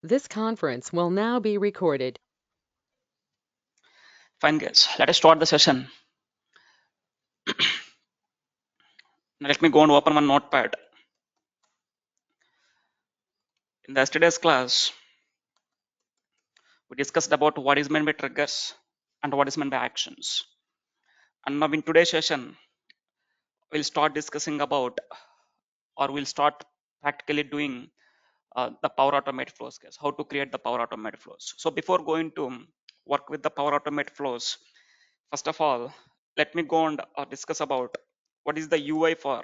This conference will now be recorded. Fine, guys. Let us start the session. Now let me go and open one notepad. In the yesterday's class, we discussed about what is meant by triggers and what is meant by actions. And now in today's session, we'll start discussing about, or we'll start practically doing the Power Automate flows, guys. How to create the Power Automate flows. So before going to work with the Power Automate flows, first of all, let me go and discuss about what is the UI for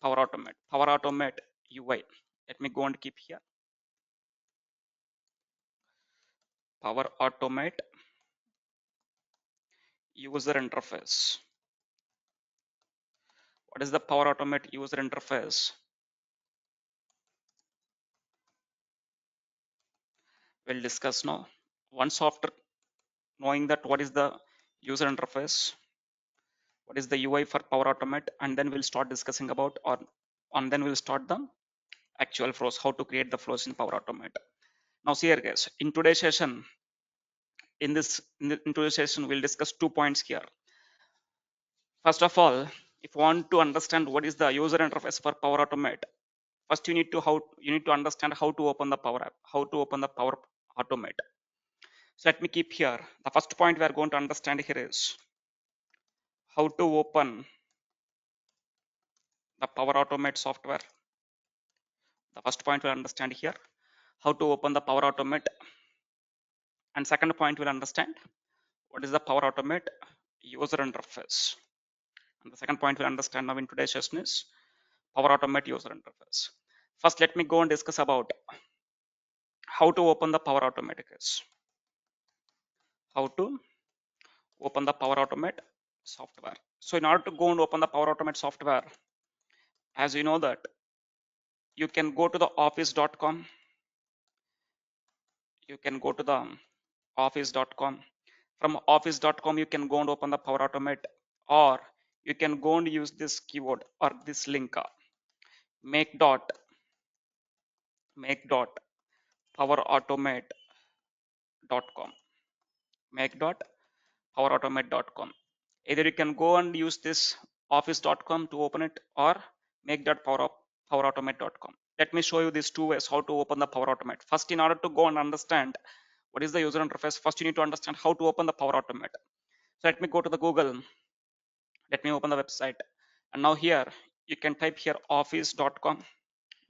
Power Automate. Power Automate UI. Let me go and keep here. Power Automate user interface. What is the Power Automate user interface? We'll discuss now. Once after knowing that what is the user interface, what is the UI for Power Automate, and then we'll start discussing about, or and then we'll start the actual flows, how to create the flows in Power Automate. Now see here, guys, in today's session, in today's session, we'll discuss 2 points here. First of all, if you want to understand what is the user interface for Power Automate, first you need to understand how to open the Power App, how to open the Power Automate. So let me keep here. The first point we are going to understand here is how to open the Power Automate software. The first point we'll understand here, how to open the Power Automate. And second point we'll understand what is the Power Automate user interface. And the second point we'll understand now in today's session is Power Automate user interface. First, let me go and discuss about how to open the Power Automate, guys. How to open the Power Automate software. So in order to go and open the Power Automate software, as you know that you can go to the office.com. You can go to the office.com. From office.com, you can go and open the Power Automate, or you can go and use this keyword or this link, make dot powerautomate.com. Make dot powerautomate.com. Either you can go and use this office.com to open it, or make dot powerautomate.com. Let me show you these two ways how to open the Power Automate. First, in order to go and understand what is the user interface, first you need to understand how to open the Power Automate. So let me go to the Google. Let me open the website. And now here, you can type here office.com.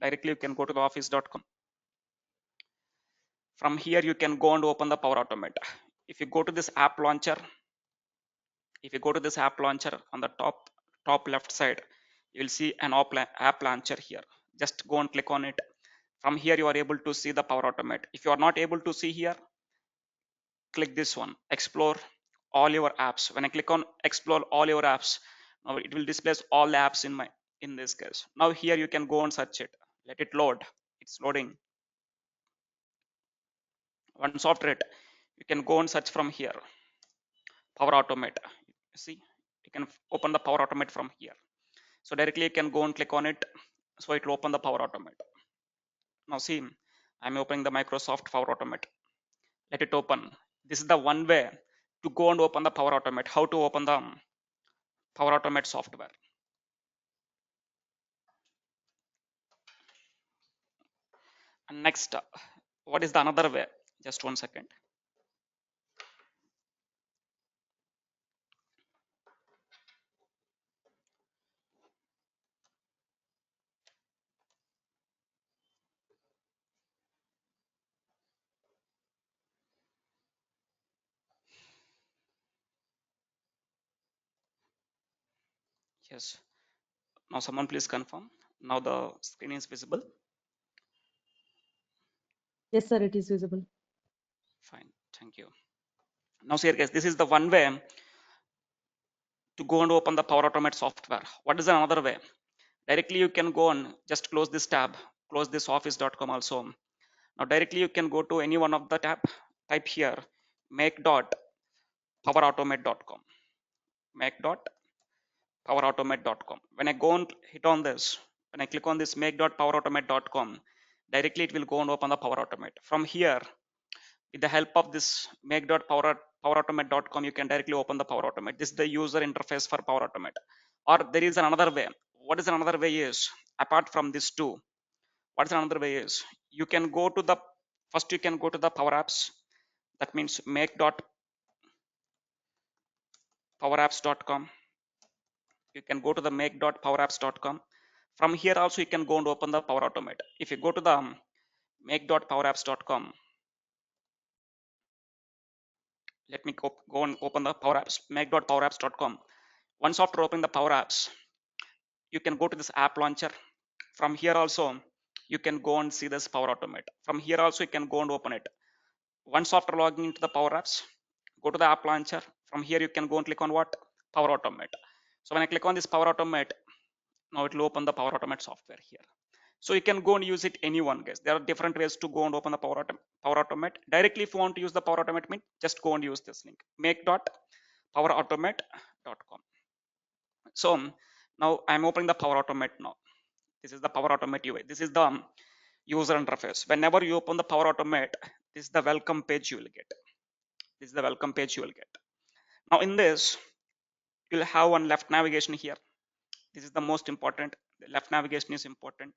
Directly you can go to the office.com. From here, you can go and open the Power Automate. If you go to this app launcher, on the top left side, you will see an app launcher here. Just go and click on it. From here, you are able to see the Power Automate. If you are not able to see here, click this one, explore all your apps. When I click on explore all your apps, now it will display all the apps in this case. Now here you can go and search it. Let it load. It's loading. Once after it, you can go and search from here. Power Automate. See, you can open the Power Automate from here. So directly you can go and click on it. So it will open the Power Automate. Now see, I'm opening the Microsoft Power Automate. Let it open. This is the one way to go and open the Power Automate. How to open the Power Automate software. And next, what is the another way? Just 1 second. Yes. Now someone please confirm. Now the screen is visible. Yes, sir, it is visible. Fine. Thank you. Now see here, guys, this is the one way to go and open the Power Automate software. What is another way? Directly you can go and just close this tab, close this office.com also. Now directly you can go to any one of the tab, type here make.powerautomate.com. Make.powerautomate.com. When I go and hit on this, when I click on this make.powerautomate.com, Directly it will go and open the Power Automate. From here, with the help of this make.powerautomate.com, you can directly open the Power Automate. This is the user interface for Power Automate. Or there is another way. What is another way is, apart from this two, what is another way is, you can go to the, first you can go to the Power Apps. That means make.powerapps.com. You can go to the make.powerapps.com. From here also you can go and open the Power Automate. If you go to the make.powerapps.com, let me go and open the Power Apps, make.powerapps.com. Once after opening the Power Apps, you can go to this app launcher. From here also, you can go and see this Power Automate. From here also, you can go and open it. Once after logging into the Power Apps, go to the app launcher. From here, you can go and click on what? Power Automate. So when I click on this Power Automate, now it will open the Power Automate software here. So you can go and use it anyone, guys. There are different ways to go and open the Power Automate. Directly, if you want to use the Power Automate, just go and use this link, make.powerautomate.com. So now I'm opening the Power Automate now. This is the Power Automate UI. This is the user interface. Whenever you open the Power Automate, this is the welcome page you will get. This is the welcome page you will get. Now in this, you'll have one left navigation here. This is the most important. The left navigation is important.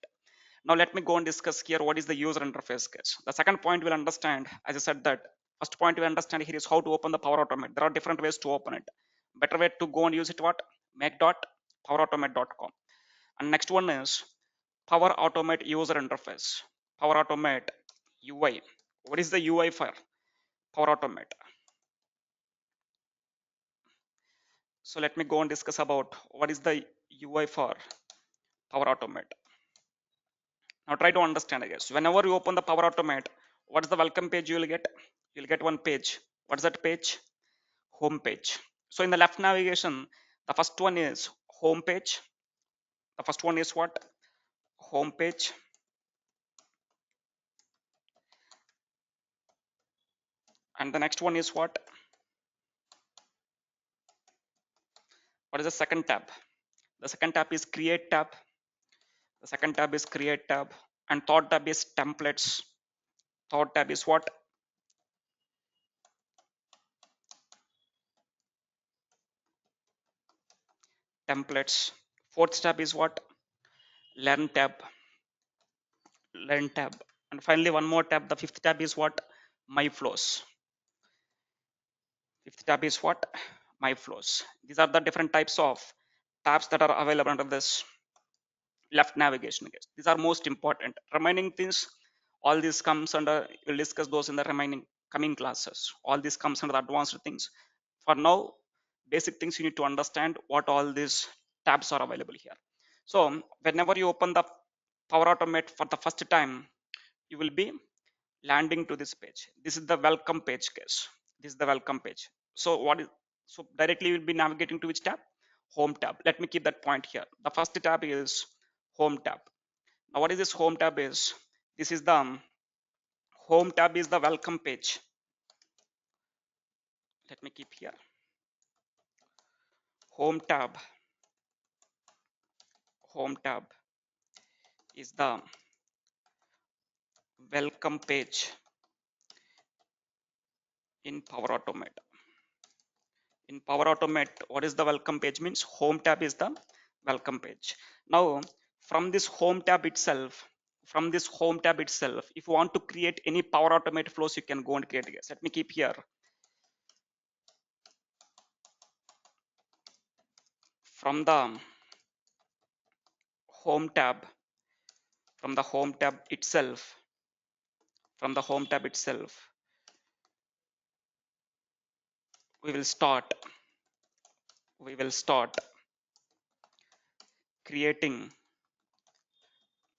Now let me go and discuss here what is the user interface case. The second point we'll understand, as I said that, first point we understand here is how to open the Power Automate. There are different ways to open it. Better way to go and use it what? make.powerautomate.com. And next one is Power Automate user interface. Power Automate UI. What is the UI for Power Automate? So let me go and discuss about what is the UI for Power Automate. Now try to understand, I guess. Whenever you open the Power Automate, what is the welcome page you will get? You'll get one page. What's that page? Home page. So in the left navigation, the first one is home page. The first one is what? Home page. And the next one is what? What is the second tab? The second tab is create tab. The second tab is create tab. And third tab is templates. Third tab is what? Templates. Fourth tab is what? Learn tab. Learn tab. And finally one more tab. The fifth tab is what? My flows. Fifth tab is what? My flows. These are the different types of tabs that are available under this left navigation. These are most important. Remaining things, all this comes under, we'll discuss those in the remaining coming classes. All this comes under the advanced things. For now, basic things you need to understand what all these tabs are available here. So whenever you open the Power Automate for the first time, you will be landing to this page. This is the welcome page case. This is the welcome page. So what is, so directly you will be navigating to which tab? Home tab. Let me keep that point here. The first tab is home tab. Now what is this home tab is? This is the home tab is the welcome page. Let me keep here. Home tab. Home tab is the welcome page in Power Automate. In Power Automate, what is the welcome page means? Home tab is the welcome page. Now from this home tab itself, if you want to create any Power Automate flows, you can go and create it. Let me keep here. From the home tab, from the home tab itself, we will start creating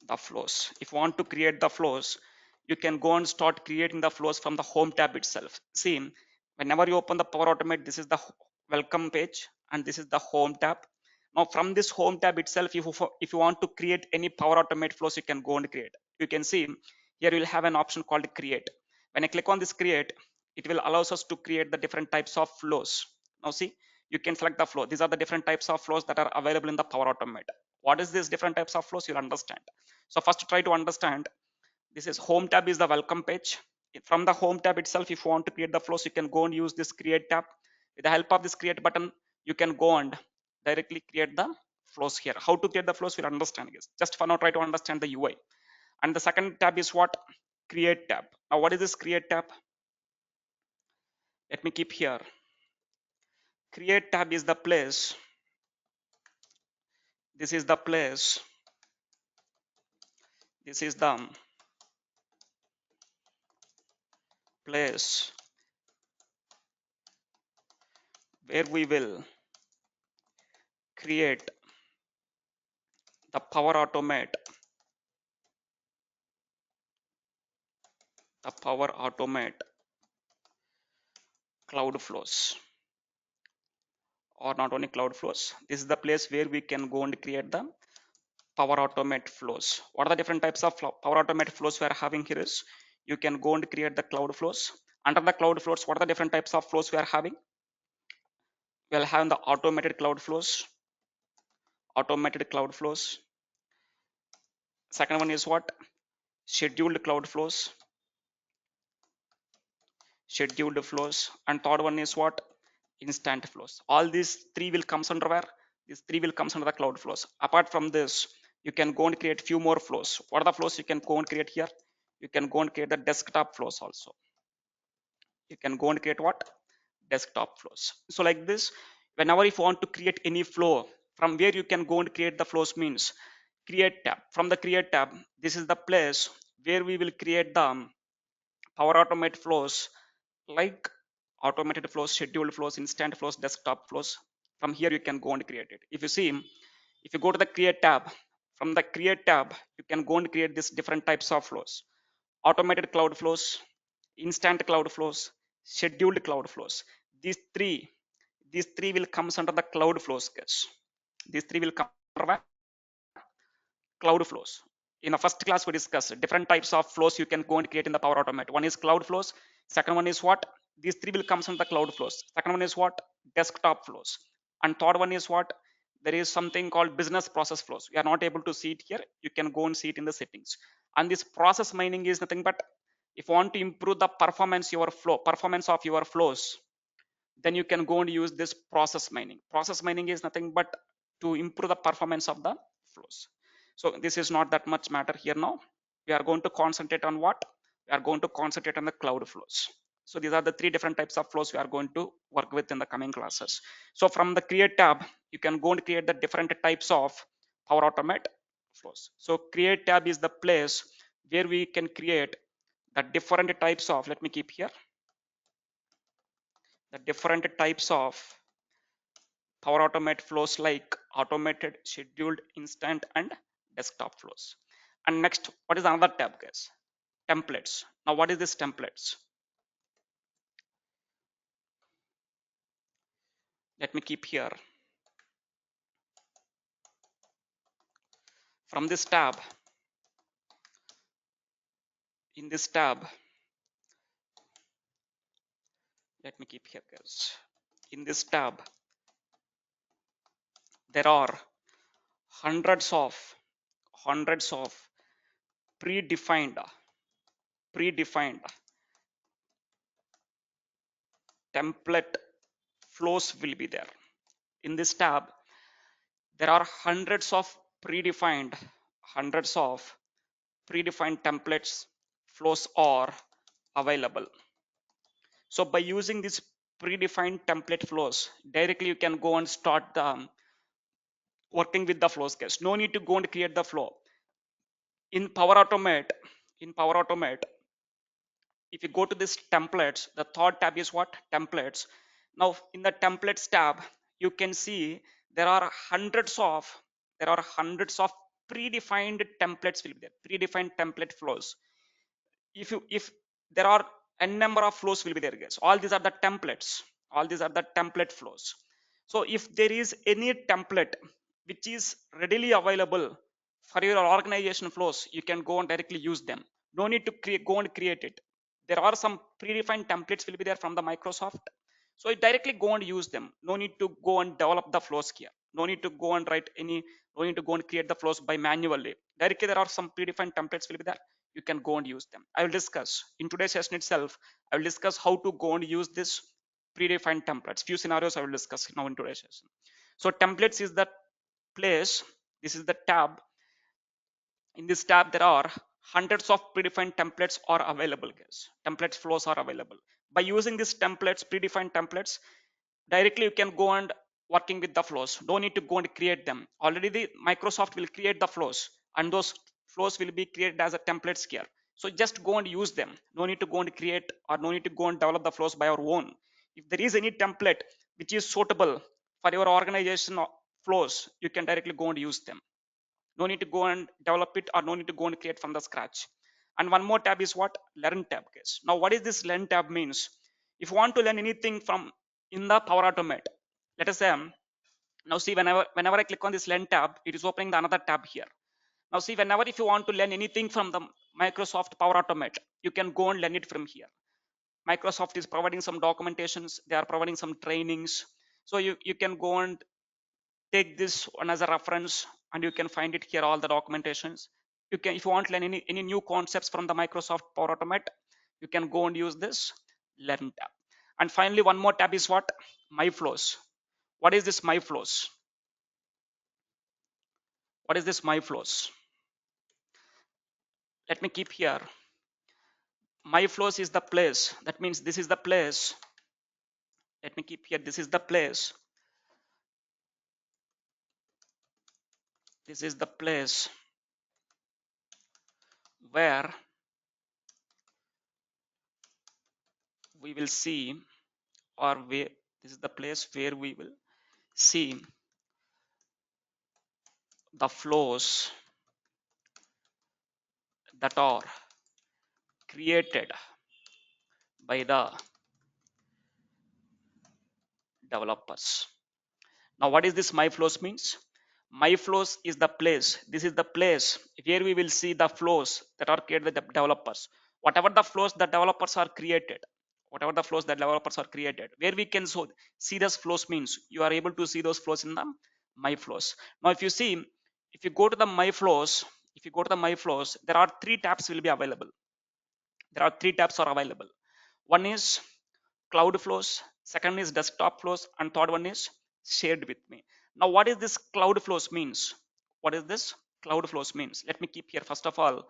the flows. If you want to create the flows, you can go and start creating the flows from the home tab itself. See, whenever you open the Power Automate, this is the welcome page and this is the home tab. Now from this home tab itself, if you want to create any Power Automate flows, you can go and create. You can see here you'll have an option called create. When I click on this create, it will allows us to create the different types of flows. Now see, you can select the flow. These are the different types of flows that are available in the Power Automate. What is these different types of flows? You'll understand. So first try to understand This is home tab is the welcome page. From the home tab itself, if you want to create the flows, you can go and use this create tab. With the help of this create button, you can go and directly create the flows here. How to create the flows, we'll understand this. Just for now, try to understand the UI. And the second tab is what? Create tab. Now, what is this create tab? Let me keep here. Create tab is the place. This is the place. This is the place where we will create the Power Automate, cloud flows, or not only cloud flows. This is the place where we can go and create the Power Automate flows. What are the different types of Power Automate flows we are having here is you can go and create the cloud flows. Under the cloud flows, what are the different types of flows we are having? We'll have the automated cloud flows. Second one is what? Scheduled cloud flows. And third one is what? Instant flows. All these three will comes under where? These three will comes under the cloud flows. Apart from this, you can go and create few more flows. What are the flows you can go and create here? You can go and create the desktop flows also. You can go and create what? Desktop flows. So like this, whenever if you want to create any flow, from where you can go and create the flows means create tab. From the create tab, this is the place where we will create the Power Automate flows, like automated flows, scheduled flows, instant flows, desktop flows. From here you can go and create it. If you see, if you go to the create tab, from the create tab you can go and create these different types of flows: automated cloud flows, instant cloud flows, scheduled cloud flows. These three will comes under the cloud flows guys. These three will come under cloud flows. In the first class, we discussed different types of flows you can go and create in the Power Automate. One is cloud flows. Second one is what? These three will come from the cloud flows. Second one is what? Desktop flows. And third one is what? There is something called business process flows. We are not able to see it here. You can go and see it in the settings. And this process mining is nothing but if you want to improve the performance of your flows, then you can go and use this process mining. Process mining is nothing but to improve the performance of the flows. So this is not that much matter here now. We are going to concentrate on what? We are going to concentrate on the cloud flows. So these are the three different types of flows we are going to work with in the coming classes. So from the create tab, you can go and create the different types of Power Automate flows. So create tab is the place where we can create the different types of, let me keep here, the different types of Power Automate flows like automated, scheduled, instant, and desktop flows. And next, what is another tab, guys? Templates. Now, what is this templates? Let me keep here. From this tab, in this tab, let me keep here, guys. In this tab, there are hundreds of predefined template flows will be there. In this tab, there are hundreds of predefined templates flows are available. So by using these predefined template flows, directly you can go and start the working with the flows case. No need to go and create the flow. In Power Automate, in Power Automate, if you go to this templates, the third tab is what? Templates. Now in the templates tab, you can see there are hundreds of predefined templates will be there, predefined template flows. If there are a number of flows will be there, guys. All these are the template flows. So if there is any template which is readily available for your organization flows, you can go and directly use them. No need to go and create it. There are some predefined templates will be there from the Microsoft, so you directly go and use them. No need to go and develop the flows here. No need to go and write any, no need to go and create the flows by manually. Directly there are some predefined templates will be there. you can go and use them. I will discuss in today's session itself. I will discuss how to go and use this predefined templates. Few scenarios I will discuss now in today's session. So templates is the place, this is the tab. In this tab there are hundreds of predefined templates are available, guys. Templates flows are available. By using these templates, predefined templates, directly you can go and working with the flows. Don't need to go and create them. Already the Microsoft will create the flows, and those flows will be created as a templates here. So just go and use them. No need to go and create, or no need to go and develop the flows by our own. If there is any template which is suitable for your organization flows, you can directly go and use them. No need to go and develop it, or no need to go and create from the scratch. And one more tab is what? Learn tab, guys. Now what is this learn tab means? If you want to learn anything from in the Power Automate, let us say, now see, whenever I click on this learn tab, it is opening the another tab here. Now see, whenever if you want to learn anything from the Microsoft Power Automate, you can go and learn it from here. Microsoft is providing some documentations, they are providing some trainings, so you can go and take this one as a reference, and you can find it here, all the documentations. You can, if you want to learn any new concepts from the Microsoft Power Automate, you can go and use this learn tab. And finally, one more tab is what? My flows. What is this my flows? What is this my flows? Let me keep here. My flows is the place. That means this is the place. Let me keep here. This is the place. This is the place where we will see, or where, this is the place where we will see the flows that are created by the developers. Now what is this my flows means? My flows is the place. This is the place where we will see the flows that are created by the developers. Whatever the flows the developers are created, whatever the flows that developers are created, where we can see those flows means you are able to see those flows in the my flows. Now if you see, if you go to the my flows, if you go to the my flows, there are three tabs will be available. There are three tabs are available. One is cloud flows, second is desktop flows, and third one is shared with me. Now what is this cloud flows means? What is this cloud flows means? Let me keep here. First of all,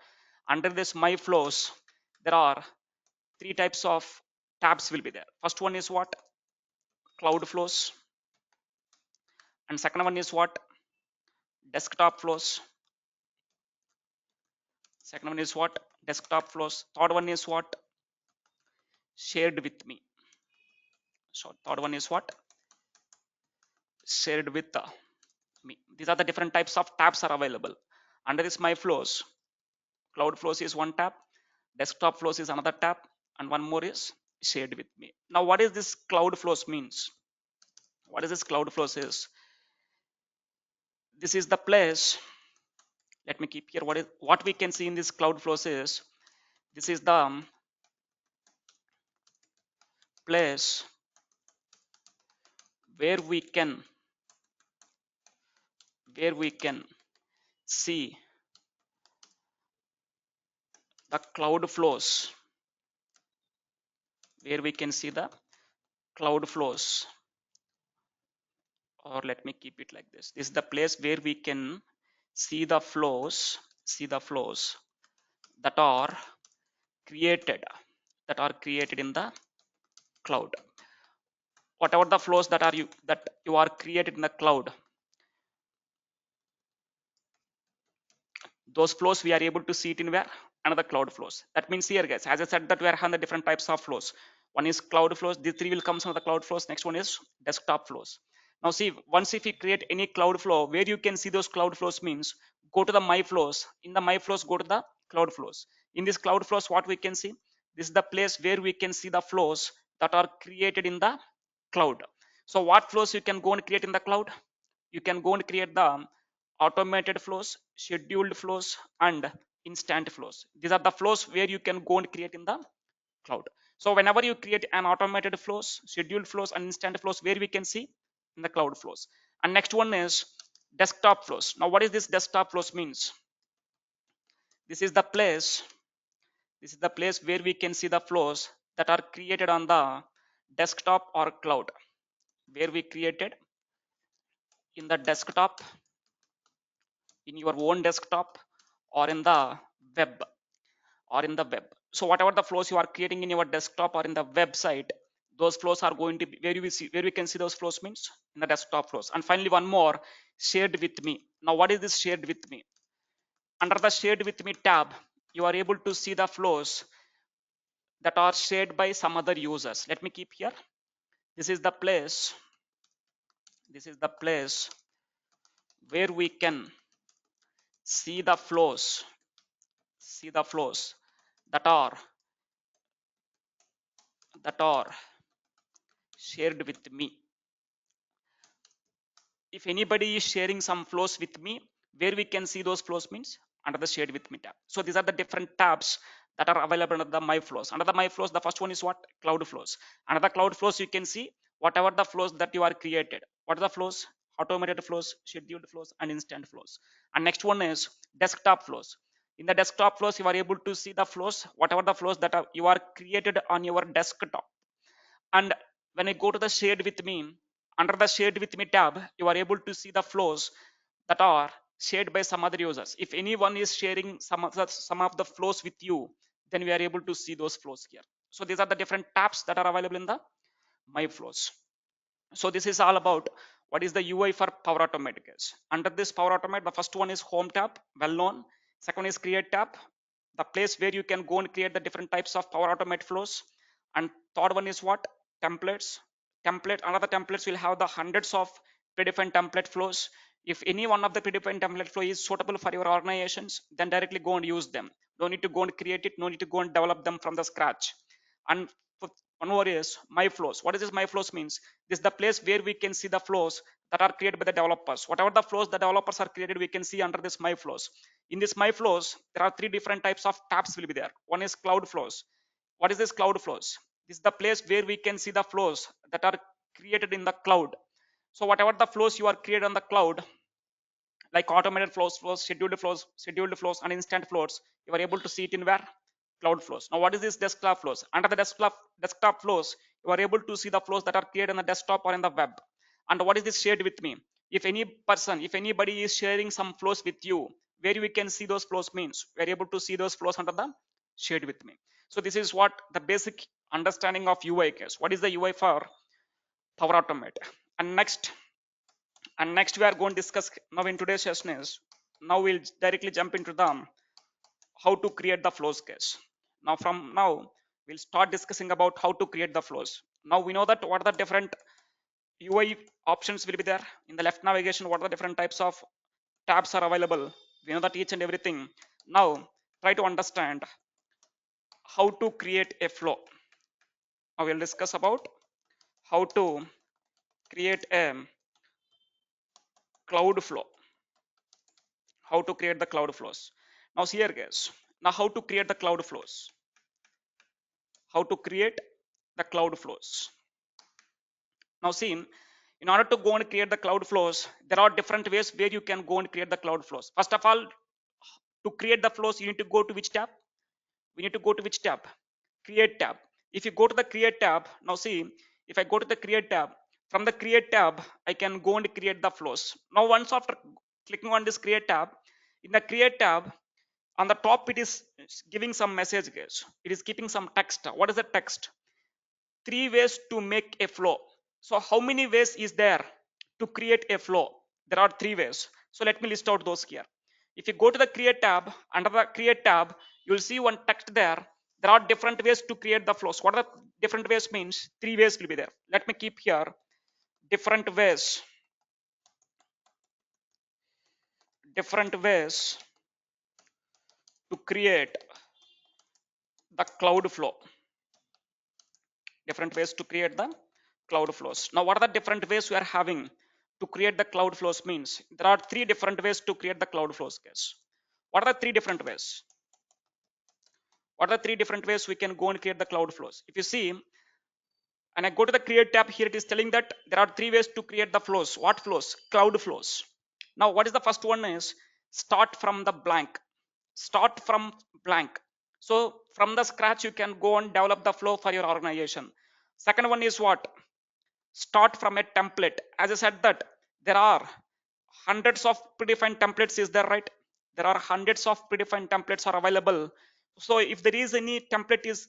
under this my flows, there are three types of tabs will be there. First one is what? Cloud flows, and second one is what? Desktop flows. Second one is what? Desktop flows. Third one is what? Shared with me. So third one is what? Shared with me. These are the different types of tabs are available. Under this my flows, cloud flows is one tab, desktop flows is another tab, and one more is shared with me. Now what is this cloud flows means? What is this cloud flows is? This is the place. Let me keep here. What we can see in this cloud flows is, this is the place where we can see the cloud flows, where we can see the cloud flows, or let me keep it like this. This is the place where we can see the flows, that are created, in the cloud. Whatever the flows that you are created in the cloud, those flows we are able to see it in where? Another cloud flows. That means here, guys, as I said, that we are having the different types of flows. One is cloud flows. These three will come from the cloud flows. Next one is desktop flows. Now see, once if you create any cloud flow, where you can see those cloud flows means, go to the my flows. In the my flows, go to the cloud flows. In this cloud flows, what we can see, this is the place where we can see the flows that are created in the cloud. So what flows you can go and create in the cloud? You can go and create the automated flows, scheduled flows, and instant flows. These are the flows where you can go and create in the cloud. So whenever you create an automated flows, scheduled flows, and instant flows, where we can see in the cloud flows. And next one is desktop flows. Now what is this desktop flows means? This is the place This is the place where we can see the flows that are created on the desktop or cloud, where we created in the desktop, in your own desktop, or in the web, or in the web. So whatever the flows you are creating in your desktop or in the website, those flows are going to be where we can see those flows means in the desktop flows. And finally, one more, shared with me. Now, what is this shared with me? Under the shared with me tab, you are able to see the flows that are shared by some other users. Let me keep here. This is the place. This is the place where we can see the flows, that are that are shared with me. If anybody is sharing some flows with me, where we can see those flows means under the shared with me tab. So these are the different tabs that are available under the my flows. Under the my flows, the first one is what? Cloud flows. Under the cloud flows, you can see whatever the flows that you are created. What are the flows? Automated flows, scheduled flows, and instant flows. And next one is desktop flows. In the desktop flows, you are able to see the flows, whatever the flows that you are created on your desktop. And when I go to the shared with me, under the shared with me tab, you are able to see the flows that are shared by some other users. If anyone is sharing some of the flows with you, then we are able to see those flows here. So these are the different tabs that are available in the my flows. So this is all about what is the UI for Power Automate, guys. Under this Power Automate, the first one is Home tab, well known. Second is Create tab, the place where you can go and create the different types of Power Automate flows. And third one is what? Templates. Another templates will have the hundreds of predefined template flows. If any one of the predefined template flow is suitable for your organizations, then directly go and use them. Don't need to go and create it. No need to go and develop them from the scratch. And one more is my flows. What is this my flows means? This is the place where we can see the flows that are created by the developers. Whatever the flows the developers are created, we can see under this my flows. In this my flows, there are three different types of tabs will be there. One is cloud flows. What is this cloud flows? This is the place where we can see the flows that are created in the cloud. So whatever the flows you are created on the cloud, like automated flows, scheduled flows, and instant flows, you are able to see it in where? Cloud flows. Now, what is this desktop flows? Under the desktop flows, you are able to see the flows that are created on the desktop or in the web. And what is this shared with me? If anybody is sharing some flows with you, where we can see those flows means we are able to see those flows under the shared with me. So this is what the basic understanding of UI is. What is the UI for Power Automate? And next we are going to discuss now in today's session is, now we'll directly jump into the how to create the flows case. Now we'll start discussing about how to create the flows. Now we know that what are the different UI options will be there in the left navigation. What are the different types of tabs are available? We know that each and everything. Now try to understand how to create a flow. Now we'll discuss about how to create a cloud flow. How to create the cloud flows. Now see here guys, now how to create the cloud flows. How to create the cloud flows. Now see, in order to go and create the cloud flows, there are different ways where you can go and create the cloud flows. First of all, to create the flows, you need to go to which tab? We need to go to which tab? Create tab. If you go to the create tab, now see, if I go to the create tab, from the create tab, I can go and create the flows. Now once after clicking on this create tab, in the create tab, on the top it is giving some message, guys. It is keeping some text. What is the text? 3 ways to make a flow. So how many ways is there to create a flow? There are 3 ways. So let me list out those here. If you go to the create tab, under the create tab, you'll see one text there. There are different ways to create the flows. What are the different ways means? 3 ways will be there. Let me keep here different ways to create the cloud flow. Different ways to create the cloud flows. Now what are the different ways we are having to create the cloud flows means? There are 3 different ways to create the cloud flows, guys. What are the 3 different ways? What are the 3 different ways we can go and create the cloud flows? If you see, and I go to the create tab, here it is telling that there are 3 ways to create the flows. What flows? Cloud flows. Now what is the first one is start from the blank. Start from blank. So from the scratch, you can go and develop the flow for your organization. Second one is what? Start from a template. As I said that there are hundreds of predefined templates, is there, right? There are hundreds of predefined templates are available. So if there is any template is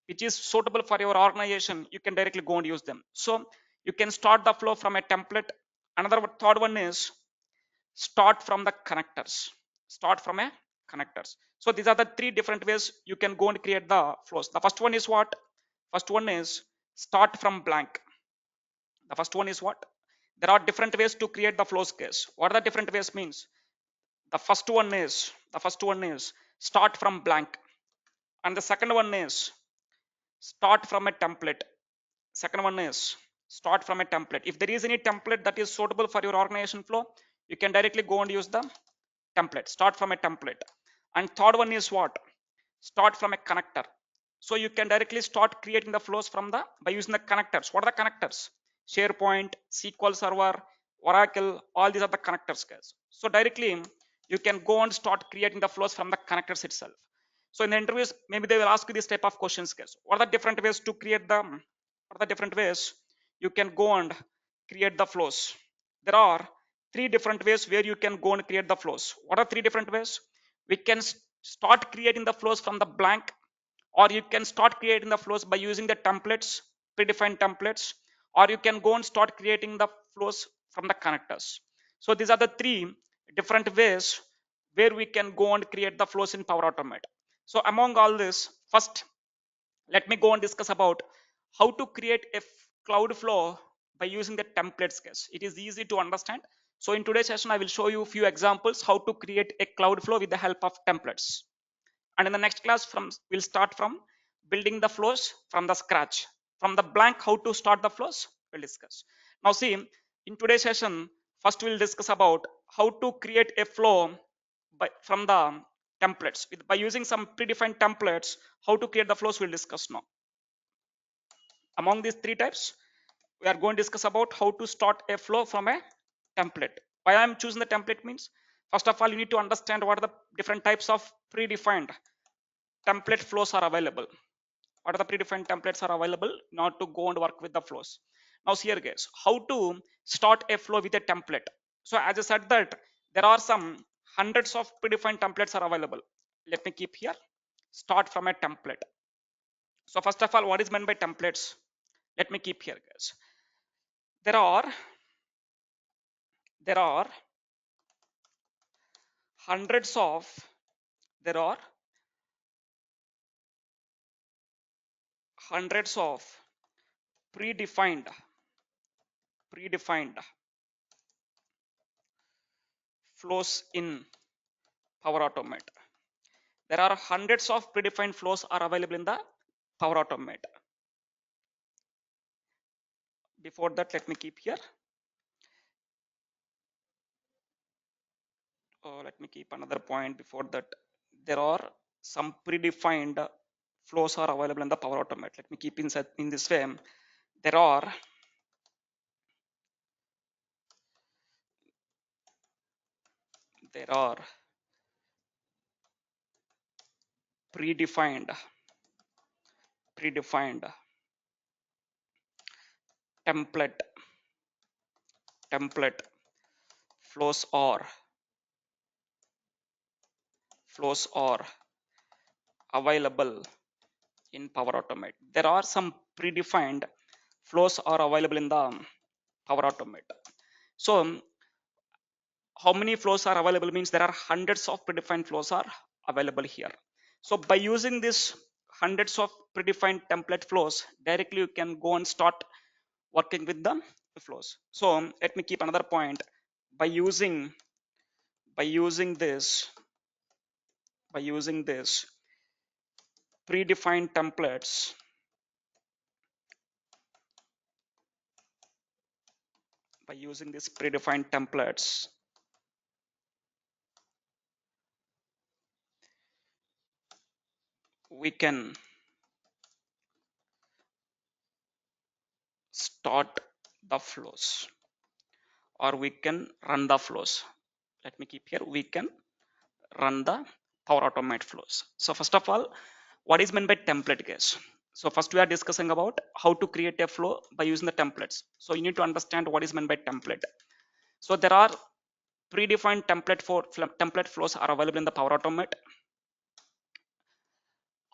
which is suitable for your organization, you can directly go and use them. So you can start the flow from a template. Another third one is start from the connectors. Start from a connectors. So these are the three different ways you can go and create the flows. The first one is what? First one is start from blank. The first one is what? There are different ways to create the flows case. What are the different ways means? The first one is start from blank, and the second one is start from a template. Second one is start from a template. If there is any template that is suitable for your organization flow, you can directly go and use the template. Start from a template. And third one is what? Start from a connector. So you can directly start creating the flows from the by using the connectors. What are the connectors? SharePoint, SQL Server, Oracle, all these are the connectors, guys. So directly you can go and start creating the flows from the connectors itself. So in the interviews, maybe they will ask you this type of questions, guys. What are the different ways to create the? What are the different ways you can go and create the flows? There are three different ways where you can go and create the flows. What are three different ways? We can start creating the flows from the blank, or you can start creating the flows by using the templates, predefined templates, or you can go and start creating the flows from the connectors. So these are the three different ways where we can go and create the flows in Power Automate. So among all this, first let me go and discuss about how to create a cloud flow by using the templates case. It is easy to understand. So in today's session, I will show you a few examples how to create a cloud flow with the help of templates. And in the next class, we'll start from building the flows from the scratch. From the blank, how to start the flows, we'll discuss. Now see, in today's session, first we'll discuss about how to create a flow from the templates. By using some predefined templates, how to create the flows, we'll discuss now. Among these three types, we are going to discuss about how to start a flow from a template. Why I'm choosing the template means, first of all, you need to understand what are the different types of predefined template flows are available. What are the predefined templates are available not to go and work with the flows. Now here guys, how to start a flow with a template. So as I said that there are some hundreds of predefined templates are available. Let me keep here. Start from a template. So first of all, what is meant by templates? Let me keep here guys. There are there are hundreds of there are hundreds of predefined predefined flows in Power Automate. There are hundreds of predefined flows are available in the Power Automate. Before that, let me keep here. Let me keep another point before that. There are some predefined flows are available in the Power Automate. Let me keep inside in this way. There are there are predefined predefined template template flows are available in Power Automate. There are some predefined flows are available in the Power Automate. So how many flows are available means there are hundreds of predefined flows are available here. So by using this hundreds of predefined template flows, directly you can go and start working with the flows. So let me keep another point. By using by using this by using this predefined templates, by using these predefined templates, we can start the flows, or we can run the flows. Let me keep here. We can run the Power Automate flows. So first of all, what is meant by template, guys? So first we are discussing about how to create a flow by using the templates. So you need to understand what is meant by template. So there are predefined template flows are available in the Power Automate.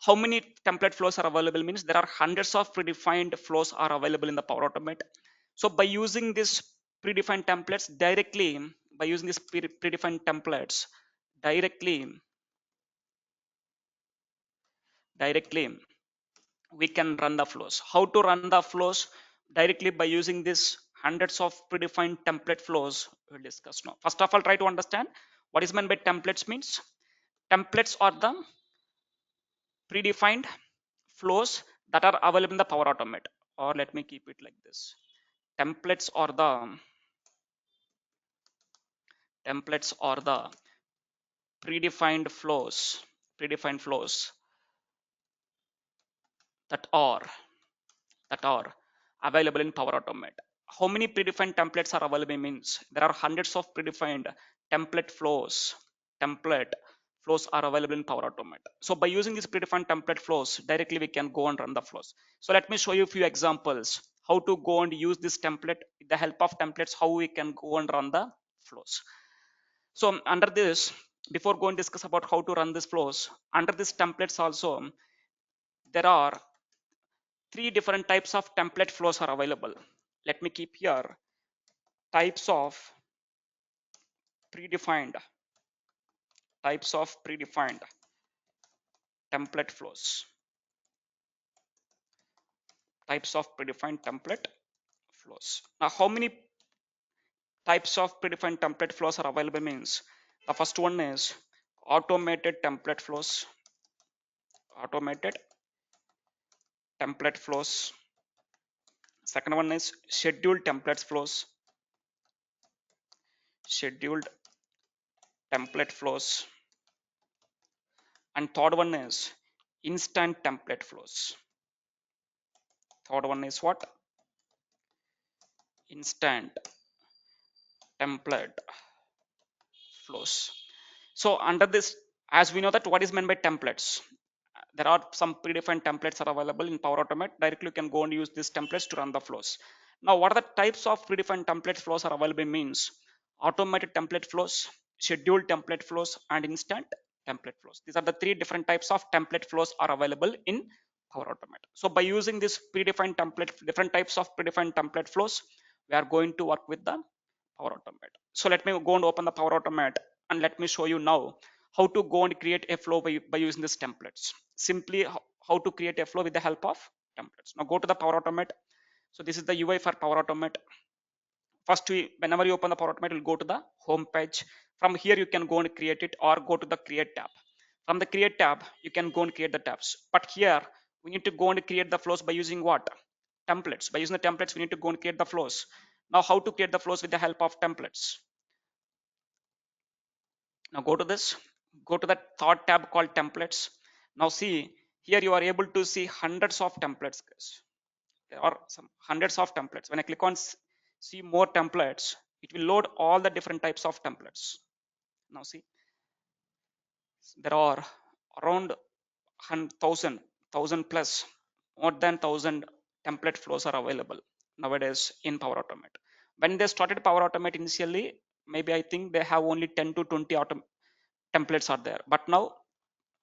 How many template flows are available means there are hundreds of predefined flows are available in the Power Automate. So by using this predefined templates directly, by using these predefined templates directly we can run the flows. How to run the flows? Directly by using this hundreds of predefined template flows we'll discuss now. First of all, try to understand what is meant by templates means. Templates are the predefined flows that are available in the Power Automate, or let me keep it like this. Templates are the predefined flows that are available in Power Automate. How many predefined templates are available means there are hundreds of predefined template flows. Template flows are available in Power Automate. So by using these predefined template flows, directly we can go and run the flows. So let me show you a few examples how to go and use this template with the help of templates, how we can go and run the flows. So under this, before going to discuss about how to run these flows, under this templates also there are three different types of template flows are available. Let me keep here types of predefined predefined template flows. Types of predefined template flows. Now how many types of predefined template flows are available means the first one is automated template flows. Automated template flows. Second one is scheduled templates flows. Scheduled template flows. And third one is instant template flows. Third one is what? Instant template flows. So under this, as we know that what is meant by templates, there are some predefined templates are available in Power Automate. Directly you can go and use these templates to run the flows. Now what are the types of predefined template flows are available means automated template flows, scheduled template flows, and instant template flows. These are the three different types of template flows are available in Power Automate. So by using this predefined template, different types of predefined template flows, we are going to work with the Power Automate. So let me go and open the Power Automate and let me show you now how to go and create a flow by using these templates. Simply how to create a flow with the help of templates. Now go to the Power Automate. So this is the UI for Power Automate. First, whenever you open the Power Automate, you'll go to the home page. From here, you can go and create it or go to the create tab. From the create tab, you can go and create the tabs. But here, we need to go and create the flows by using what? Templates. By using the templates, we need to go and create the flows. Now, how to create the flows with the help of templates? Now go to this, go to that third tab called templates. Now see, here you are able to see hundreds of templates, guys. There are some hundreds of templates. When I click on see more templates, it will load all the different types of templates. Now see, there are around 1,000 plus, more than 1,000 template flows are available nowadays in Power Automate. When they started Power Automate initially, maybe I think they have only 10 to 20 templates are there, but now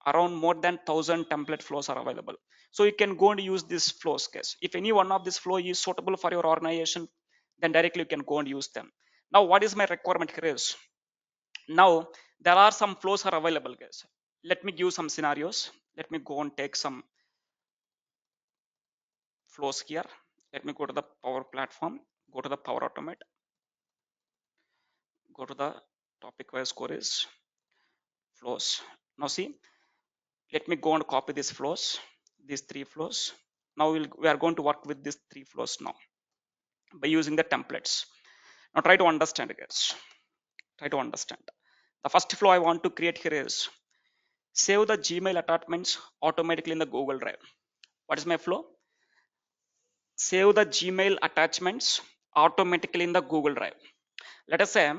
around more than 1,000 template flows are available. So you can go and use this flows, guys. If any one of this flow is suitable for your organization, then directly you can go and use them. Now what is my requirement here is, now there are some flows are available, guys. Let me give some scenarios. Let me go and take some flows here. Let me go to the Power Platform, go to the Power Automate, go to the topic wise queries, flows. Now see, let me go and copy these flows, these three flows. Now we are going to work with these three flows now by using the templates. Now try to understand, guys. Try to understand. The first flow I want to create here is save the Gmail attachments automatically in the Google Drive. What is my flow? Save the Gmail attachments automatically in the Google Drive. Let us say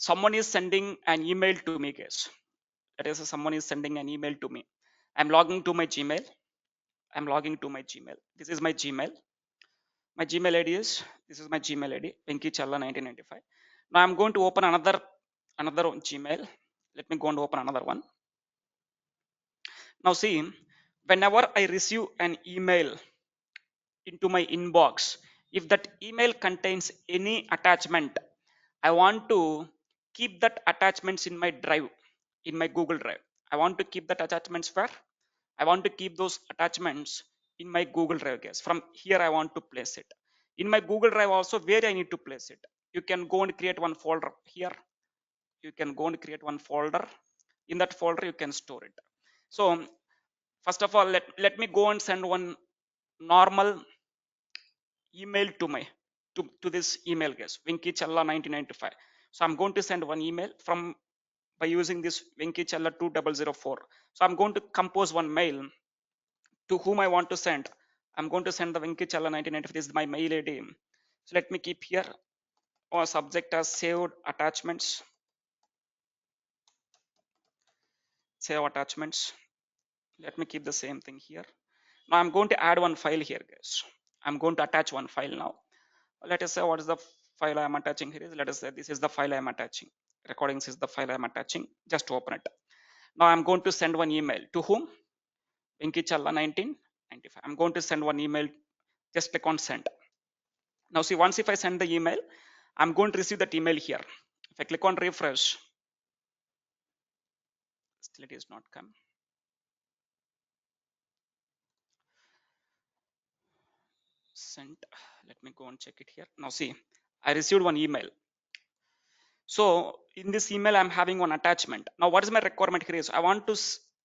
someone is sending an email to me, guys. That is, someone is sending an email to me. I'm logging to my Gmail. I'm logging to my Gmail. This is my Gmail. My Gmail ID is, this is my Gmail ID, Venki Challa 1995. Now I'm going to open another Gmail. Let me go and open another one. Now see, whenever I receive an email into my inbox, if that email contains any attachment, I want to keep that attachments in my drive, in my Google Drive. I want to keep that attachments where? I want to keep those attachments in my Google Drive, guys. From here I want to place it in my Google Drive. Also, where I need to place it, you can go and create one folder here. You can go and create one folder. In that folder you can store it. So first of all, let me go and send one normal email to my to this email, guys, Venki Challa 1995. So I'm going to send one email from by using this Venki Challa 2004. So I'm going to compose one mail to whom I want to send. I'm going to send the Venki Challa 1995. This is my mail ID. So let me keep here or subject as saved attachments. Save attachments. Let me keep the same thing here. Now I'm going to add one file here, guys. I'm going to attach one file now. Let us say what is the file I am attaching here is, let us say this is the file I am attaching. Recordings is the file I am attaching. Just open it. Now I'm going to send one email to whom? Venki Challa 1995. I'm going to send one email. Just click on send. Now see, once if I send the email, I'm going to receive that email here. If I click on refresh, still it is not come. Sent. Let me go and check it here. Now see, I received one email. So in this email, I'm having one attachment. Now what is my requirement here is, I want to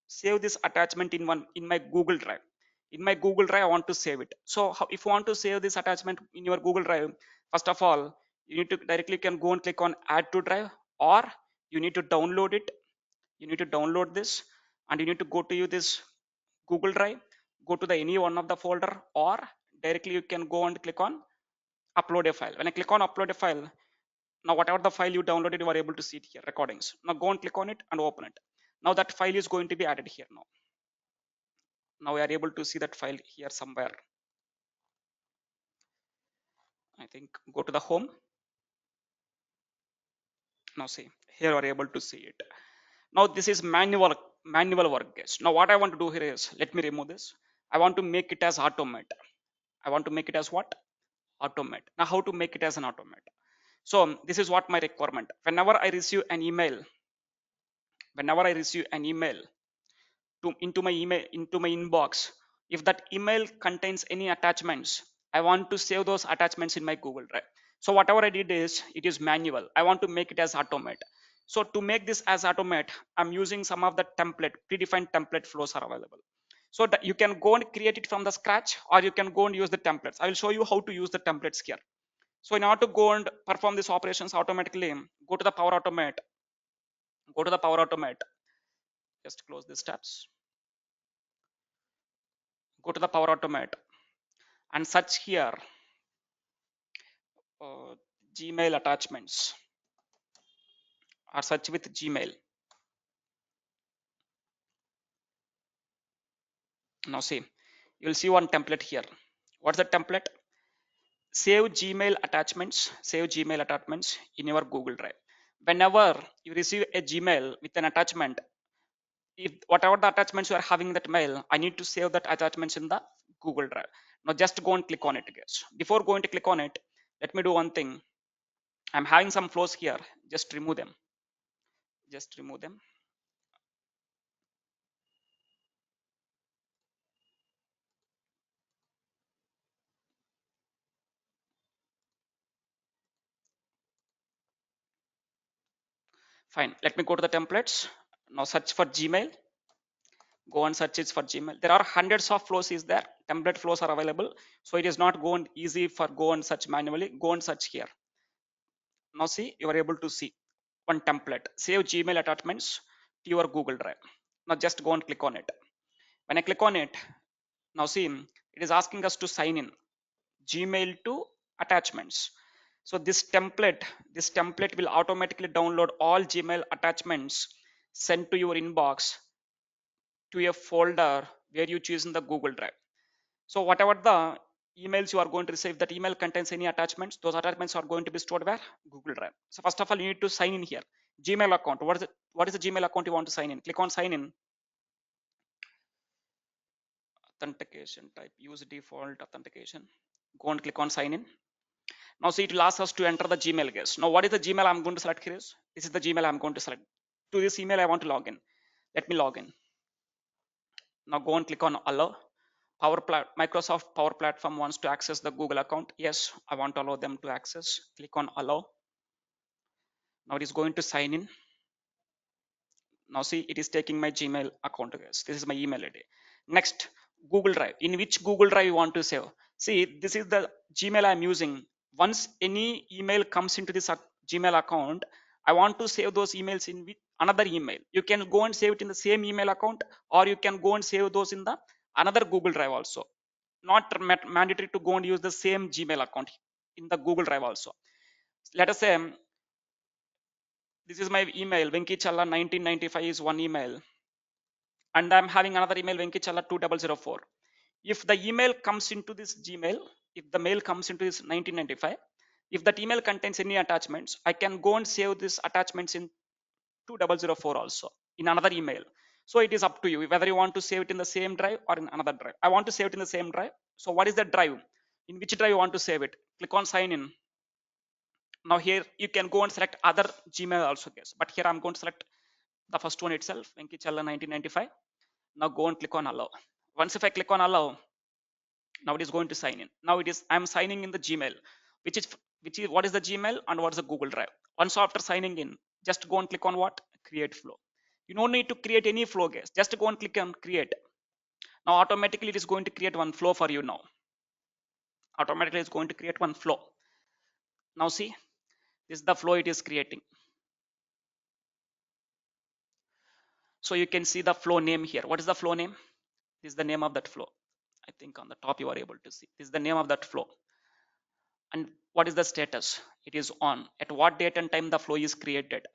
save this attachment in my Google Drive. In my Google Drive, I want to save it. So if you want to save this attachment in your Google Drive, first of all, you need to directly can go and click on add to drive, or you need to download it. You need to download this, and you need to go to this Google Drive, go to the any one of the folder, or directly you can go and click on upload a file. When I click on upload a file, now whatever the file you downloaded, you are able to see it here, recordings. Now go and click on it and open it. Now that file is going to be added here. Now we are able to see that file here somewhere. I think go to the home. Now see, here we are able to see it. Now this is manual work, guys. Now what I want to do here is, let me remove this. I want to make it as automate. I want to make it as what? Automate. Now how to make it as an automate? So this is what my requirement. Whenever I receive an email, into my inbox, if that email contains any attachments, I want to save those attachments in my Google Drive. So whatever I did is, it is manual. I want to make it as automate. So to make this as automate, I'm using some of the predefined template flows are available. So that you can go and create it from the scratch, or you can go and use the templates. I will show you how to use the templates here. So in order to go and perform these operations automatically, go to the Power Automate. Go to the Power Automate. Just close these tabs. Go to the Power Automate and search here uh, Gmail attachments, or search with Gmail. Now see, you'll see one template here. What's the template? Save Gmail attachments. Save Gmail attachments in your Google Drive. Whenever you receive a Gmail with an attachment, if whatever the attachments you are having in that mail, I need to save that attachments in the Google Drive. Now just go and click on it, guys. Before going to click on it, let me do one thing. I'm having some flows here. Just remove them. Just remove them. Fine. Let me go to the templates. Now search for Gmail. Go and search it for Gmail. There are hundreds of flows is there. Template flows are available. So it is not going easy for go and search manually. Go and search here. Now see, you are able to see one template. Save Gmail attachments to your Google Drive. Now just go and click on it. When I click on it, now see, it is asking us to sign in Gmail to attachments. So this template will automatically download all Gmail attachments sent to your inbox to a folder where you choose in the Google Drive. So whatever the emails you are going to receive, that email contains any attachments, those attachments are going to be stored where? Google Drive. So first of all, you need to sign in here. Gmail account. What is the Gmail account you want to sign in? Click on sign in. Authentication type, use default authentication. Go and click on sign in. Now see, it will ask us to enter the Gmail guess. Now what is the Gmail I'm going to select here? This is the Gmail I'm going to select. To this email I want to log in. Let me log in. Now go and click on allow. Microsoft Power Platform wants to access the Google account. Yes, I want to allow them to access. Click on allow. Now it is going to sign in. Now see, it is taking my Gmail account, guys. This is my email ID. Next, Google Drive. In which Google Drive you want to save? See, this is the Gmail I'm using. Once any email comes into this Gmail account, I want to save those emails in another email. You can go and save it in the same email account, or you can go and save those in the another Google Drive also. Not mandatory to go and use the same Gmail account in the Google Drive also. Let us say this is my email, Venkichalla 1995 is one email, and I'm having another email, Venkichalla 2004. If the email comes into this Gmail, if the mail comes into this 1995, if that email contains any attachments, I can go and save these attachments in 2004 also in another email. So it is up to you whether you want to save it in the same drive or in another drive. I want to save it in the same drive. So what is the drive? In which drive you want to save it? Click on sign in. Now here you can go and select other Gmail also, guys. But here I'm going to select the first one itself, Venkichalla 1995. Now go and click on allow. Once if I click on allow, now it is going to sign in. Now it is I'm signing in the Gmail, which is what is the Gmail and what is the Google Drive. Once after signing in, just go and click on what? Create flow. You don't need to create any flow, guys. Just go and click on create. Now automatically it is going to create one flow for you now. Automatically it's going to create one flow. Now see, this is the flow it is creating. So you can see the flow name here. What is the flow name? This is the name of that flow. I think on the top you are able to see. This is the name of that flow. And what is the status? It is on. At what date and time the flow is created?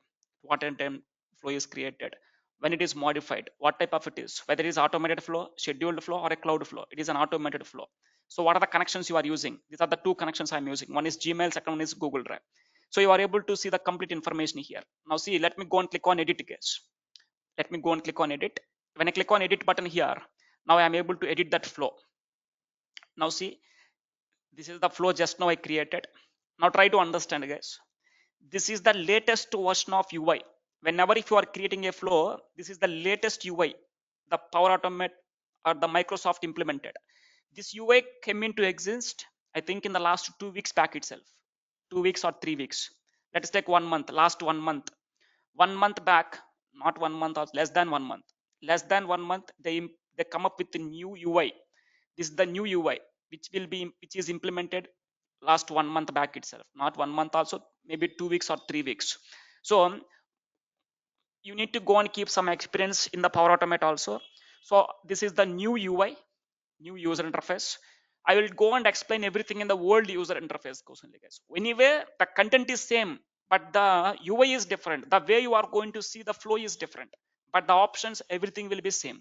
What time flow is created? When it is modified? What type of it is? Whether it is automated flow, scheduled flow, or a cloud flow. It is an automated flow. So what are the connections you are using? These are the two connections I'm using. One is Gmail, second one is Google Drive. So you are able to see the complete information here. Now see, let me go and click on edit, guys. Let me go and click on edit. When I click on edit button here, now I am able to edit that flow. Now see, this is the flow just now I created. Now try to understand, guys. This is the latest version of UI. Whenever if you are creating a flow, this is the latest UI, the Power Automate or the Microsoft implemented. This UI came into exist, I think in the last 2 weeks back itself, 2 weeks or 3 weeks. Let us take 1 month, last 1 month. 1 month back, not 1 month or less than 1 month. Less than 1 month, they come up with a new UI. This is the new UI which is implemented last 1 month back itself, not 1 month also, maybe 2 weeks or 3 weeks. So you need to go and keep some experience in the Power Automate also. So this is the new UI, new user interface. I will go and explain everything in the old user interface, guys. Anyway, the content is same, but the UI is different. The way you are going to see the flow is different, but the options, everything will be same.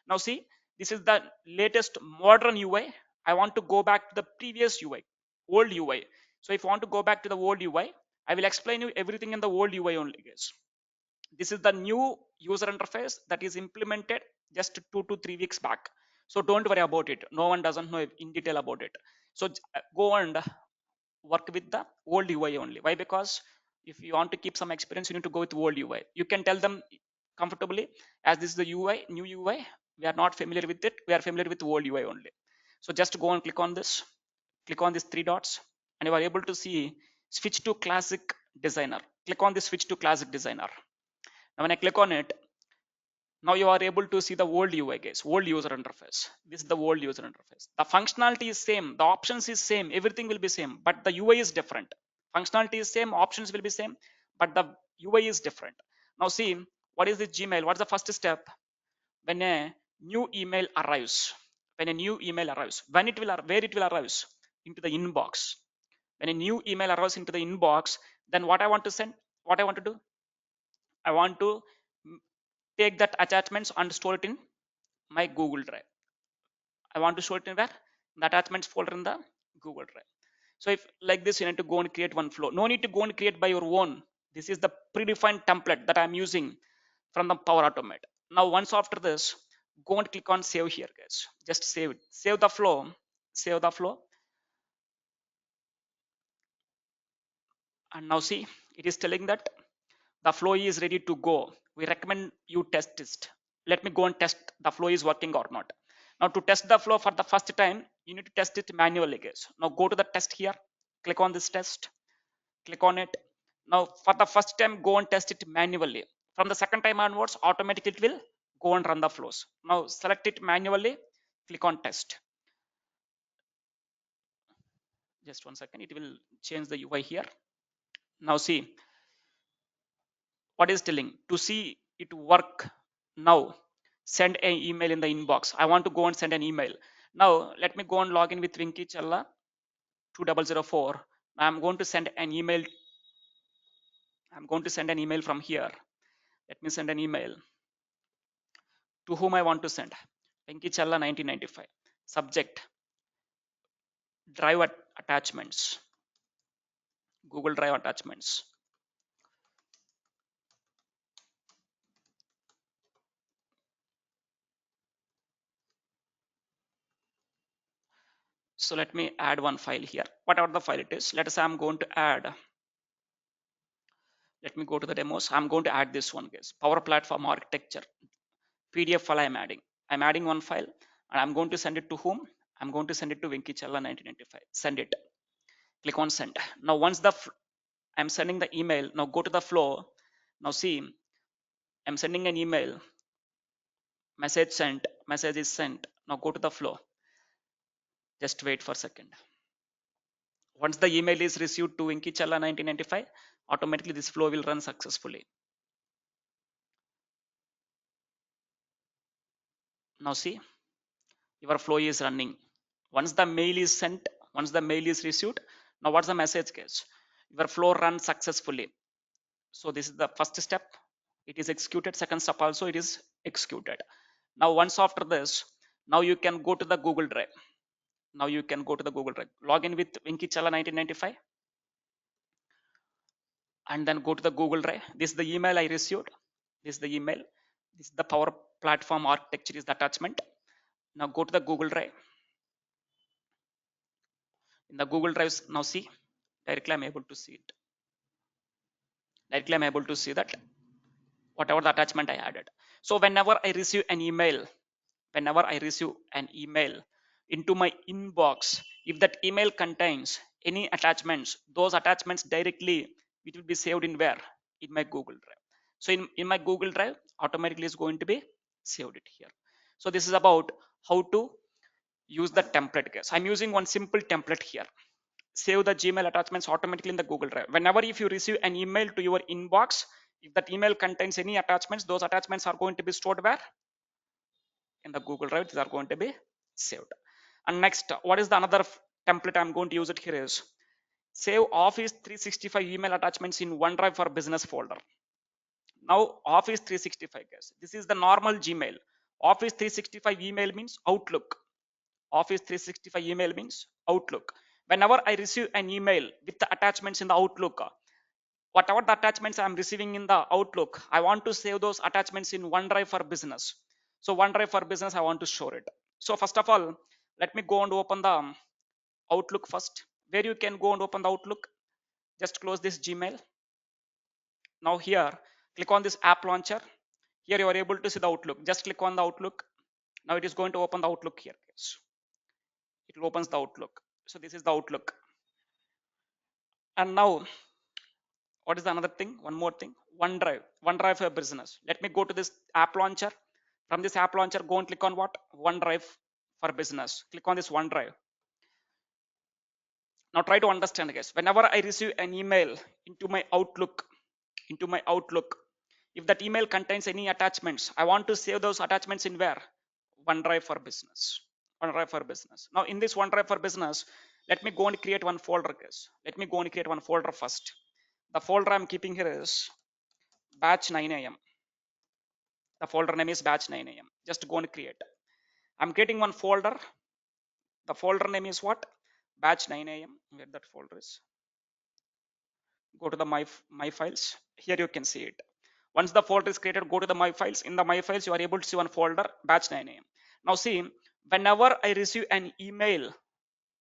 Now see, this is the latest modern UI. I want to go back to the previous UI, old UI. So if you want to go back to the old UI, I will explain you everything in the old UI only, guys. This is the new user interface that is implemented just 2 to 3 weeks back. So don't worry about it. No one doesn't know in detail about it. So go and work with the old UI only. Why? Because if you want to keep some experience, you need to go with old UI. You can tell them comfortably, as this is the UI, new UI. We are not familiar with it. We are familiar with old UI only. So just go and click on this. Click on these three dots, and you are able to see switch to classic designer. Click on this switch to classic designer. Now when I click on it, now you are able to see the old UI, guys, old user interface. This is the old user interface. The functionality is same, the options is same, everything will be same, but the UI is different. Functionality is same, options will be same, but the UI is different. Now see, what is the Gmail? What's the first step? When a new email arrives, when a new email arrives, when it will, where it will arrive? Into the inbox. When a new email arrives into the inbox, then what I want to send, what I want to do, I want to take that attachments and store it in my Google Drive. I want to show it in where? The attachments folder in the Google Drive. So if like this, you need to go and create one flow. No need to go and create by your own. This is the predefined template that I'm using from the Power Automate. Now, once after this, go and click on save here, guys. Just save it. Save the flow. Save the flow. And now see, it is telling that the flow is ready to go. We recommend you test it. Let me go and test the flow is working or not. Now to test the flow for the first time, you need to test it manually, guys. Now go to the test here, click on this test, click on it. Now for the first time, go and test it manually. From the second time onwards, automatically it will go and run the flows. Now select it manually, click on test. Just 1 second, it will change the UI here. Now see, what is telling to see it work. Now send an email in the inbox. I want to go and send an email. Now let me go and log in with Vinky Challa 2004. I'm going to send an email. I'm going to send an email from here. Let me send an email to whom I want to send. Vinky Challa 1995. Subject drive attachments, Google Drive attachments. So let me add one file here, whatever the file it is. Let us say I'm going to add, let me go to the demos. I'm going to add this one, guys. Power Platform Architecture PDF file I'm adding one file and I'm going to send it to whom? I'm going to send it to Vinky Challa 1995. Send it. Click on send. Now once I'm sending the email, now go to the flow. Now see, I'm sending an email. Message sent. Message is sent. Now go to the flow. Just wait for a second. Once the email is received to Vinky Challa 1995, automatically this flow will run successfully. Now see, your flow is running. Once the mail is sent, once the mail is received, now what's the message, guys? Your flow runs successfully. So this is the first step. It is executed. Second step also it is executed. Now once after this, now you can go to the Google Drive. Now you can go to the Google Drive. Log in with Vinky Challa 1995 and then go to the Google Drive. This is the email I received. This is the email. This is the Power Platform Architecture is the attachment. Now go to the Google Drive. In the Google Drive, now see, directly I'm able to see it. Directly I'm able to see that whatever the attachment I added. So whenever I receive an email, into my inbox, if that email contains any attachments, those attachments directly it will be saved in where? In my Google Drive. So in my Google Drive, automatically is going to be saved it here. So this is about how to use the template, guys. I'm using one simple template here. Save the Gmail attachments automatically in the Google Drive. Whenever if you receive an email to your inbox, if that email contains any attachments, those attachments are going to be stored where? In the Google Drive. These are going to be saved. And next, what is the another template I'm going to use it here is save Office 365 email attachments in OneDrive for business folder. Now Office 365, guys, this is the normal Gmail. Office 365 email means Outlook. Office 365 email means Outlook. Whenever I receive an email with the attachments in the Outlook, whatever the attachments I'm receiving in the Outlook, I want to save those attachments in OneDrive for business. So OneDrive for business, I want to store it. So first of all, let me go and open the Outlook first. Where you can go and open the Outlook, just close this Gmail. Now here, click on this app launcher. Here you are able to see the Outlook. Just click on the Outlook. Now it is going to open the Outlook here. It opens the Outlook. So this is the Outlook. And now, what is the another thing? One more thing. OneDrive for business. Let me go to this app launcher. From this app launcher, go and click on what? OneDrive for business. Click on this OneDrive. Now try to understand, guys. Whenever I receive an email into my Outlook, if that email contains any attachments, I want to save those attachments in where? OneDrive for business. OneDrive for business. Now in this OneDrive for business, Let me go and create one folder, guys. Let me go and create one folder first. The folder I'm keeping here is batch 9 a.m. The folder name is batch 9 a.m. Just go and create. I'm creating one folder. The folder name is what? Batch 9 a.m. Where that folder is? Go to the my files. Here you can see it. Once the folder is created, go to the my files. In the my files, you are able to see one folder batch 9 a.m. Now see, whenever I receive an email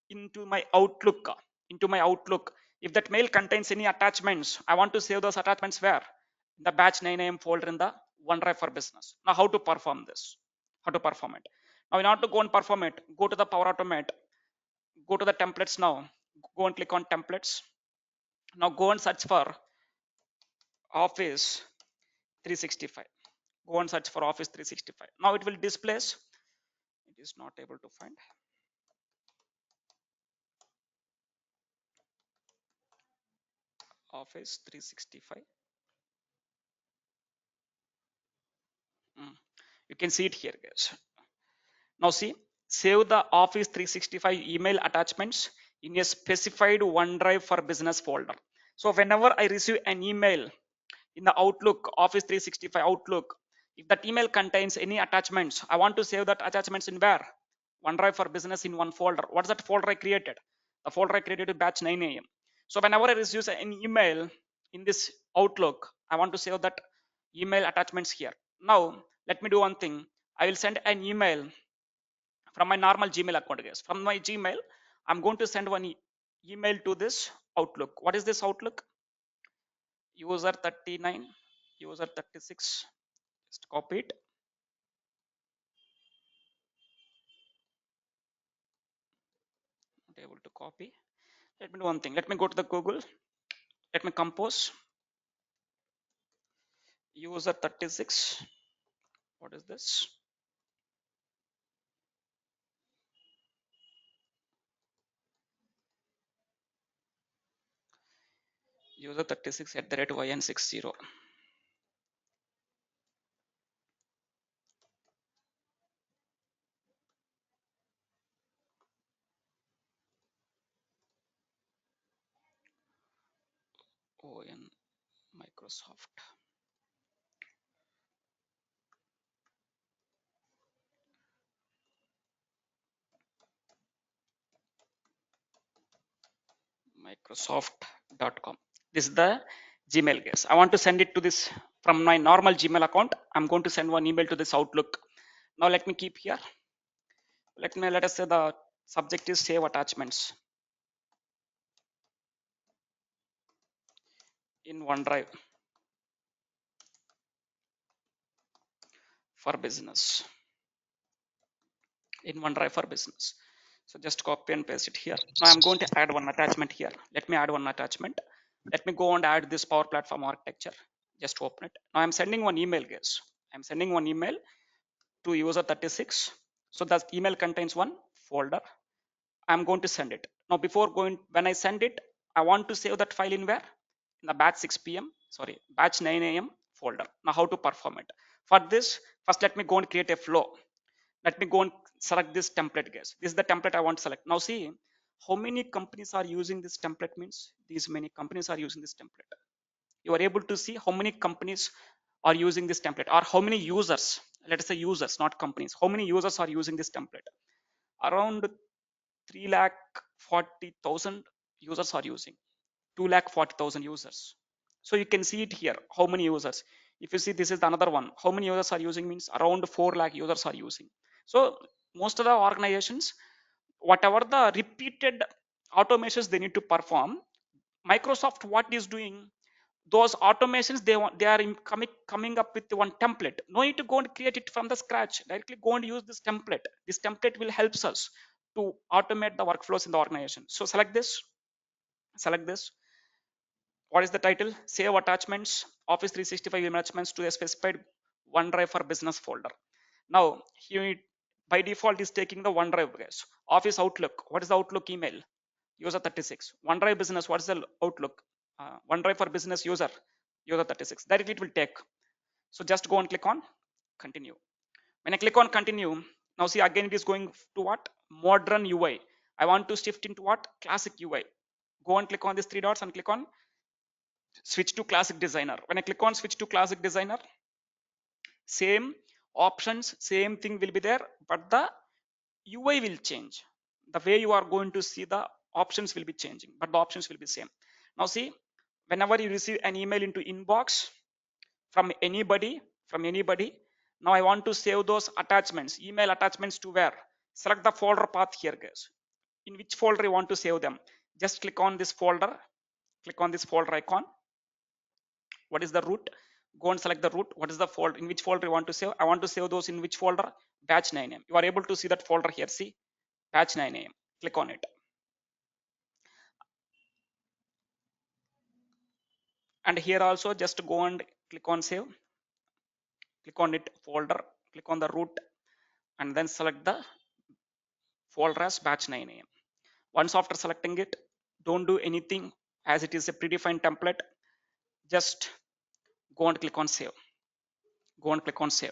into my outlook, if that mail contains any attachments, I want to save those attachments where? In the batch 9 a.m. folder in the OneDrive for Business. Now how to perform this? How to perform it? Now in order to go and perform it, go to the Power Automate, go to the templates. Now go and click on templates. Now go and search for Office 365. Go and search for Office 365. Now it will displace. It is not able to find Office 365. You can see it here, guys. Now see, save the Office 365 email attachments in a specified OneDrive for Business folder. So whenever I receive an email in the Outlook, Office 365 Outlook, if that email contains any attachments, I want to save that attachments in where? OneDrive for Business in one folder. What's that folder I created? The folder I created is batch 9 a.m. So whenever I receive an email in this Outlook, I want to save that email attachments here. Now let me do one thing. I will send an email from my normal Gmail account, guys. From my Gmail, I'm going to send one email to this Outlook. What is this Outlook? User 39, user 36. Just copy it. Not able to copy. Let me do one thing. Let me go to the Google. Let me compose user 36. What is this? User 36 at the rate yn60. ON Microsoft. Microsoft.com. This is the Gmail, guys. I want to send it to this from my normal Gmail account. I'm going to send one email to this Outlook. Now let me keep here. Let us say the subject is save attachments in OneDrive for business. In OneDrive for business. So just copy and paste it here. Now I'm going to add one attachment here. Let me add one attachment. Let me go and add this Power Platform architecture. Just open it. Now I'm sending one email, guys. I'm sending one email to user 36. So that email contains one folder. I'm going to send it. Now before going, when I send it, I want to save that file in where? In the batch 6 p.m. Sorry, batch 9 a.m. folder. Now how to perform it? For this, first let me go and create a flow. Let me go and select this template, guys. This is the template I want to select. Now see how many companies are using this template. Means these many companies are using this template. You are able to see how many companies are using this template, or how many users, let us say users, not companies, how many users are using this template. Around 3,40,000 users are using, 2,40,000 users. So you can see it here, how many users. If you see, this is the another one, how many users are using, means around 4 lakh users are using. So most of the organizations, whatever the repeated automations they need to perform, Microsoft what is doing, those automations they are coming up with one template. No need to go and create it from the scratch. Directly go and use this template. This template will helps us to automate the workflows in the organization. So select this. Select this. What is the title? Save attachments, Office 365 attachments to a specified OneDrive for business folder. Now here by default is taking the OneDrive, guys. Office Outlook. What is the Outlook email? User 36. OneDrive business. What is the Outlook? OneDrive for business user 36. Directly it will take. So just go and click on continue. When I click on continue, now see again it is going to what? Modern UI. I want to shift into what? Classic UI. Go and click on these three dots and click on switch to classic designer. When I click on switch to classic designer, same options, same thing will be there, but the UI will change. The way you are going to see the options will be changing, but the options will be same. Now see, whenever you receive an email into inbox from anybody, now I want to save those attachments, email attachments to where? Select the folder path here, guys. In which folder you want to save them? Just click on this folder, click on this folder icon. What is the root? Go and select the root. What is the folder? In which folder you want to save? I want to save those in which folder? Batch 9am. You are able to see that folder here. See, batch 9am. Click on it. And here also just go and click on save. Click on it folder. Click on the root and then select the folder as batch 9am. Once after selecting it, don't do anything as it is a predefined template. Just go and click on save. Go and click on save.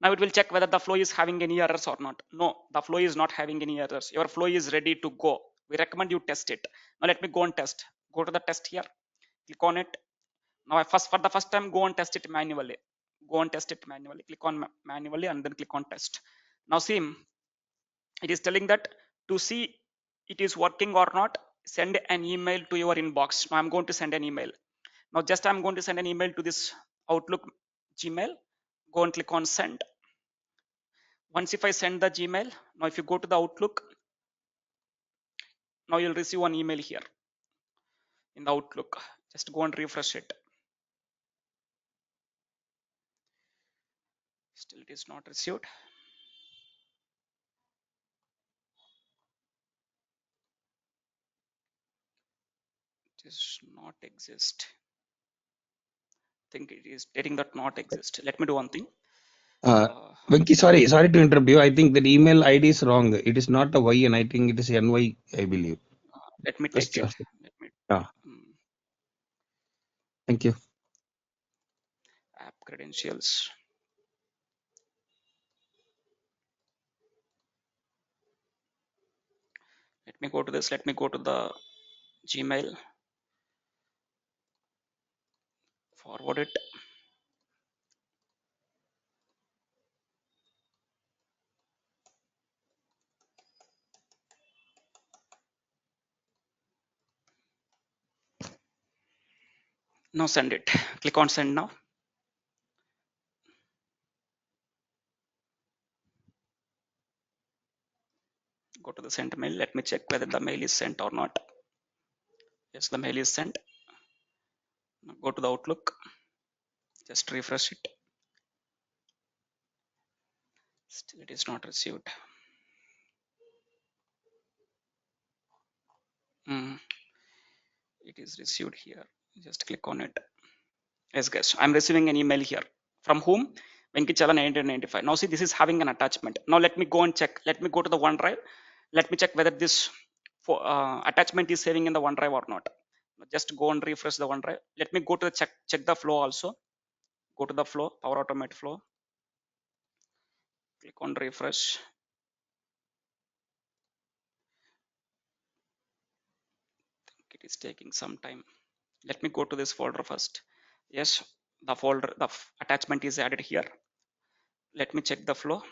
Now it will check whether the flow is having any errors or not. No, the flow is not having any errors. Your flow is ready to go. We recommend you test it. Now let me go and test. Go to the test here. Click on it. Now for the first time, go and test it manually. Go and test it manually. Click on manually and then click on test. Now see, it is telling that to see it is working or not, send an email to your inbox. Now I'm going to send an email. Now just I'm going to send an email to this Outlook Gmail. Go and click on send. Once if I send the Gmail, now if you go to the Outlook, now you'll receive one email here in the Outlook. Just go and refresh it. Still it is not received. It is not exist. I think it is stating that not exist. Let me do one thing. Uh, Venki, sorry to interrupt you. I think that email ID is wrong. It is not a Y, and I think it is NY, I believe. Let me Just, take it. just Let me yeah. Thank you. app credentials. Let me go to this. Let me go to the Gmail. Forward it. Now send it. Click on send now. Go to the sent mail. Let me check whether the mail is sent or not. Yes, the mail is sent. Now go to the Outlook. Just refresh it. Still it is not received. It is received here. Just click on it. Yes, guys, I'm receiving an email here. From whom? Venkichala 1995. Now see, this is having an attachment. Now let me go and check. Let me go to the OneDrive. Let me check whether this attachment is saving in the OneDrive or not. Just go and refresh the OneDrive. Let me go to the check the flow also. Go to the flow, Power Automate flow. Click on refresh. It is taking some time. Let me go to this folder first. Yes, the folder, the attachment is added here. Let me check the flow.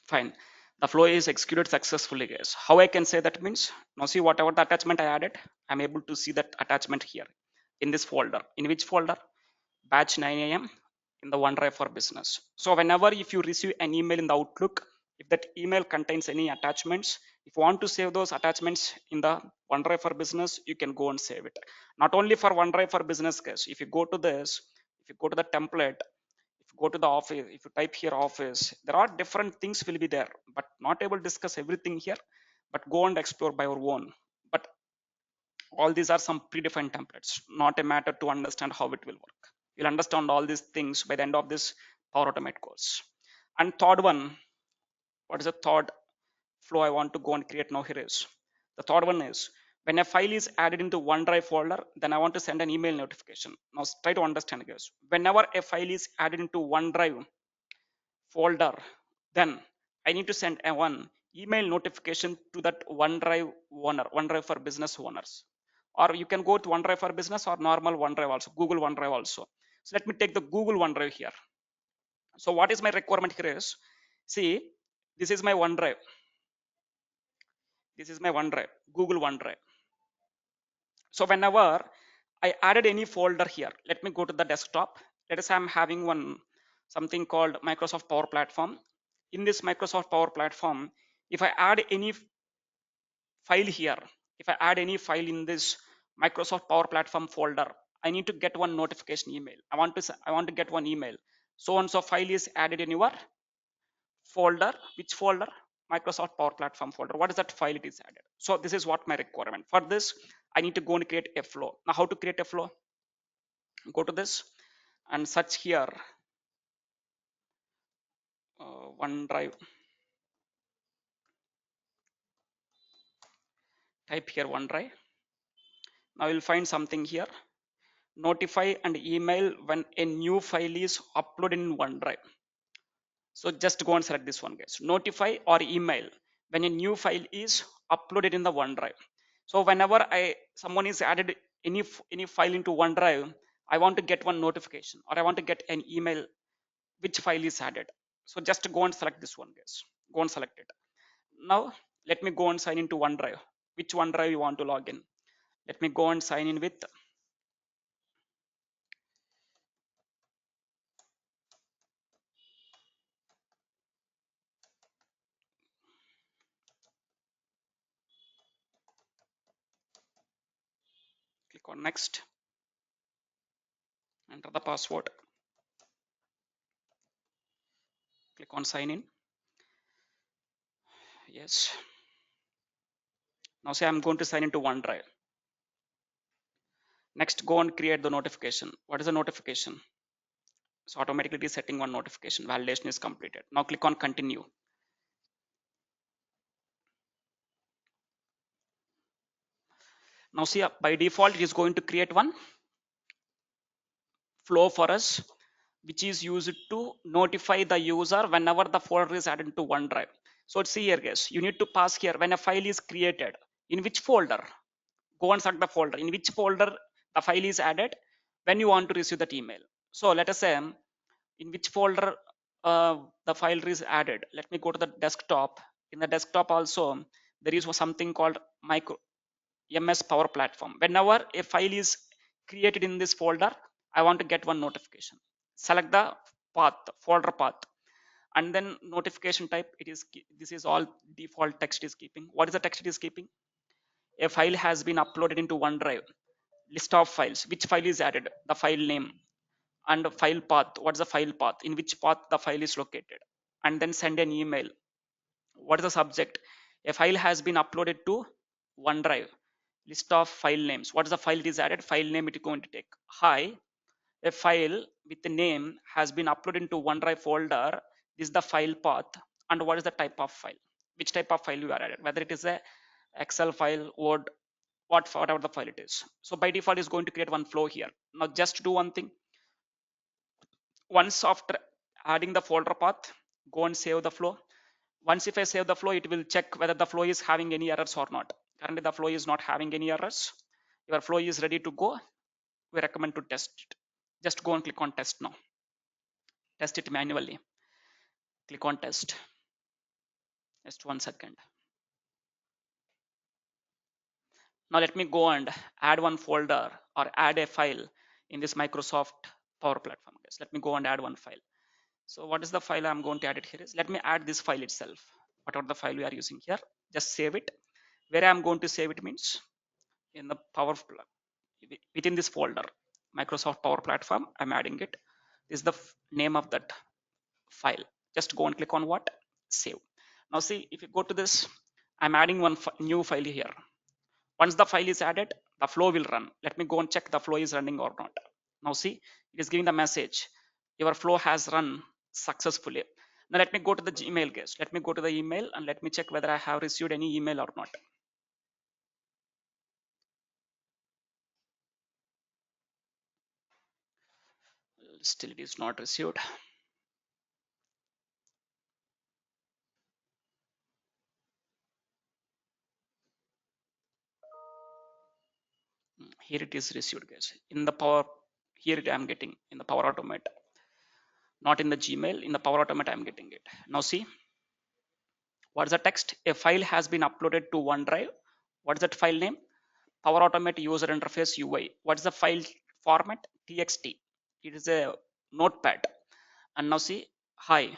Fine. The flow is executed successfully, guys. How I can say that means, now see whatever the attachment I added, I'm able to see that attachment here in this folder. In which folder? Batch 9am in the OneDrive for Business. So whenever if you receive an email in the Outlook, if that email contains any attachments, if you want to save those attachments in the OneDrive for Business, you can go and save it. Not only for OneDrive for Business, guys. If you go to this, if you go to the template, if you go to the office, if you type here office, there are different things will be there, but not able to discuss everything here, but go and explore by your own. But all these are some predefined templates, not a matter to understand how it will work. You'll understand all these things by the end of this Power Automate course. And third one, What is the third flow I want to go and create now? Here is the third one is when a file is added into OneDrive folder, then I want to send an email notification. Now try to understand, guys. Whenever a file is added into OneDrive folder, then I need to send a one email notification to that OneDrive owner, OneDrive for business owners. Or you can go to OneDrive for business or normal OneDrive also, Google OneDrive also. So let me take the Google OneDrive here. So what is my requirement here is, see, this is my OneDrive. This is my OneDrive, Google OneDrive. So whenever I added any folder here, let me go to the desktop. Let us say I'm having one something called Microsoft Power Platform. In this Microsoft Power Platform, if I add any file here, if I add any file in this Microsoft Power Platform folder, I need to get one notification email. I want to get one email. So and so file is added in your folder. Which folder? Microsoft Power Platform folder. What is that file it is added? So this is what my requirement. For this, I need to go and create a flow. Now how to create a flow? Go to this and search here OneDrive. Type here OneDrive. Now you'll find something here. Notify and email when a new file is uploaded in OneDrive. So just go and select this one, guys. Notify or email when a new file is uploaded in the OneDrive. So whenever someone is added any file into OneDrive, I want to get one notification or I want to get an email which file is added. So just go and select this one, guys. Go and select it. Now let me go and sign into OneDrive. Which OneDrive you want to log in? Let me go and sign in with click on next, enter the password, click on sign in. Yes. Now say I'm going to sign into OneDrive. Next, go and create the notification. What is the notification? So automatically it is setting one notification. Validation is completed. Now click on continue. Now see, by default, it is going to create one flow for us, which is used to notify the user whenever the folder is added to OneDrive. So see here, guys, you need to pass here when a file is created. In which folder? Go and select the folder. In which folder the file is added when you want to receive that email. So let us say in which folder the file is added. Let me go to the desktop. In the desktop also, there is something called MS Power Platform. Whenever a file is created in this folder, I want to get one notification. Select the path, folder path, and then notification type. This is all default text is keeping. What is the text it is keeping? A file has been uploaded into OneDrive. List of files. Which file is added? The file name and file path. What's the file path? In which path the file is located? And then send an email. What is the subject? A file has been uploaded to OneDrive. List of file names. What is the file it is added? File name it is going to take. Hi, a file with the name has been uploaded into OneDrive folder. This is the file path. And what is the type of file? Which type of file you are added? Whether it is a Excel file, Word, whatever the file it is. So by default is going to create one flow here. Now just do one thing. Once after adding the folder path, go and save the flow. Once if I save the flow, it will check whether the flow is having any errors or not. Currently the flow is not having any errors. Your flow is ready to go. We recommend to test it. Just go and click on test now. Test it manually. Click on test. Just 1 second. Now let me go and add one folder or add a file in this Microsoft Power Platform. Guys, let me go and add one file. So what is the file I'm going to add it here is, let me add this file itself. Whatever the file we are using here, just save it. Where I'm going to save it means in the within this folder, Microsoft Power Platform, I'm adding it. This is the name of that file. Just go and click on what? Save. Now see, if you go to this, I'm adding one new file here. Once the file is added, the flow will run. Let me go and check the flow is running or not. Now see, it is giving the message, your flow has run successfully. Now let me go to the Gmail, guys. Let me go to the email and let me check whether I have received any email or not. Still it is not received. Here it is received, guys. In the Power, here I am getting in the Power Automate, not in the Gmail. In the Power Automate, I am getting it. Now see, what's the text? A file has been uploaded to OneDrive. What's that file name? Power Automate user interface UI. What's the file format? TXT. It is a notepad. And now see, hi,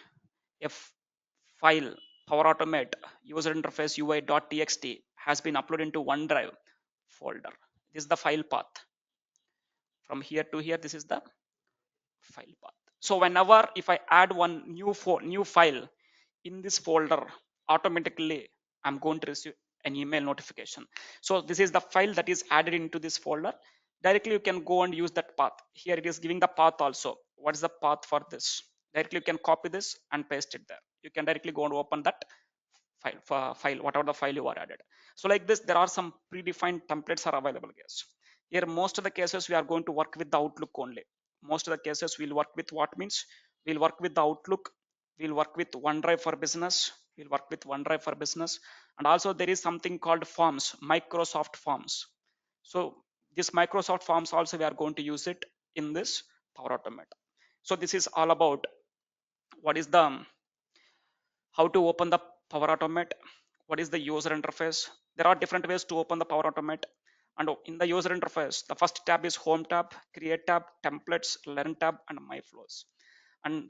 if file Power Automate user interface UI.txt has been uploaded into OneDrive folder. This is the file path. From here to here, this is the file path. So whenever if I add one new file in this folder, automatically I'm going to receive an email notification. So this is the file that is added into this folder. Directly you can go and use that path. Here it is giving the path also. What is the path for this? Directly you can copy this and paste it there. You can directly go and open that file, whatever the file you are added. So like this, there are some predefined templates are available, guys. Here most of the cases we are going to work with the Outlook only. Most of the cases we'll work with what means we'll work with the Outlook, we'll work with OneDrive for business, we'll work with OneDrive for business, and also there is something called forms, Microsoft Forms. So this Microsoft Forms also we are going to use it in this Power Automate. So this is all about what is the how to open the Power Automate, what is the user interface. There are different ways to open the Power Automate. And in the user interface, the first tab is Home tab, Create tab, Templates, Learn tab, and My Flows. And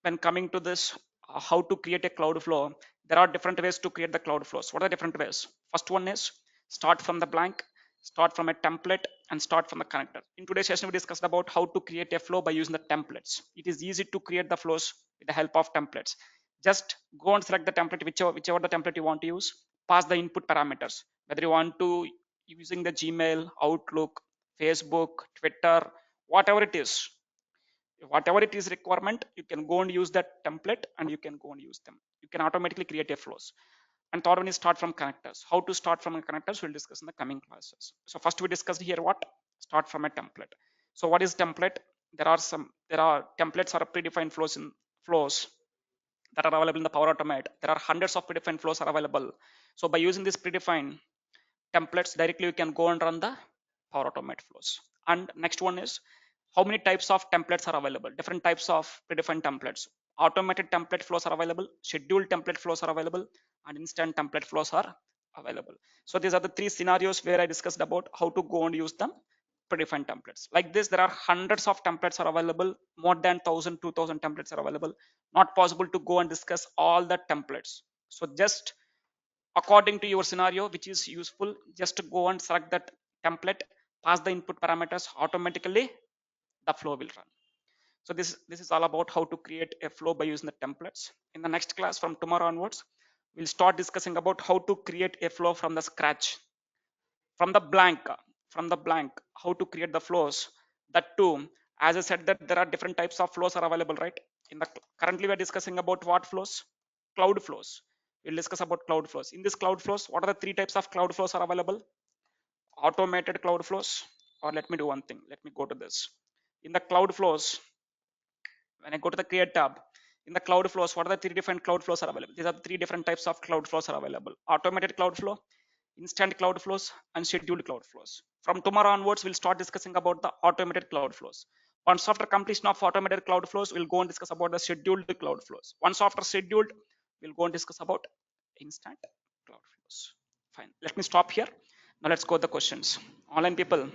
when coming to this, how to create a cloud flow, there are different ways to create the cloud flows. What are the different ways? First one is start from the blank, start from a template, and start from the connector. In today's session, we discussed about how to create a flow by using the templates. It is easy to create the flows with the help of templates. Just go and select the template, whichever the template you want to use, pass the input parameters, whether you want to using the Gmail, Outlook, Facebook, Twitter, whatever it is, whatever it is requirement, you can go and use that template and you can go and use them. You can automatically create a flows. And third one is start from connectors. How to start from connectors we'll discuss in the coming classes. So first we discussed here what start from a template. So what is template? There are templates are predefined flows that are available in the Power Automate. There are hundreds of predefined flows are available. So by using this predefined templates, directly you can go and run the Power Automate flows. And next one is how many types of templates are available. Different types of predefined templates. Automated template flows are available, scheduled template flows are available, and instant template flows are available. So these are the three scenarios where I discussed about how to go and use them predefined templates. Like this, there are hundreds of templates are available, more than 1000 2000 templates are available. Not possible to go and discuss all the templates. So just according to your scenario which is useful, just go and select that template, pass the input parameters, automatically the flow will run. So this is all about how to create a flow by using the templates. In the next class from tomorrow onwards, we'll start discussing about how to create a flow from the scratch, from the blank, how to create the flows. That too, as I said that there are different types of flows are available, right? In the currently we're discussing about what flows? Cloud flows. We'll discuss about cloud flows. In this cloud flows, what are the three types of cloud flows are available? Automated cloud flows, or let me do one thing, let me go to this. In the cloud flows, when I go to the create tab, in the cloud flows, what are the three different cloud flows are available? These are the three different types of cloud flows are available: automated cloud flow, instant cloud flows, and scheduled cloud flows. From tomorrow onwards, we'll start discussing about the automated cloud flows. Once after completion of automated cloud flows, we'll go and discuss about the scheduled cloud flows. Once after scheduled, we'll go and discuss about instant cloud flows. Fine. Let me stop here. Now let's go to the questions. Online people,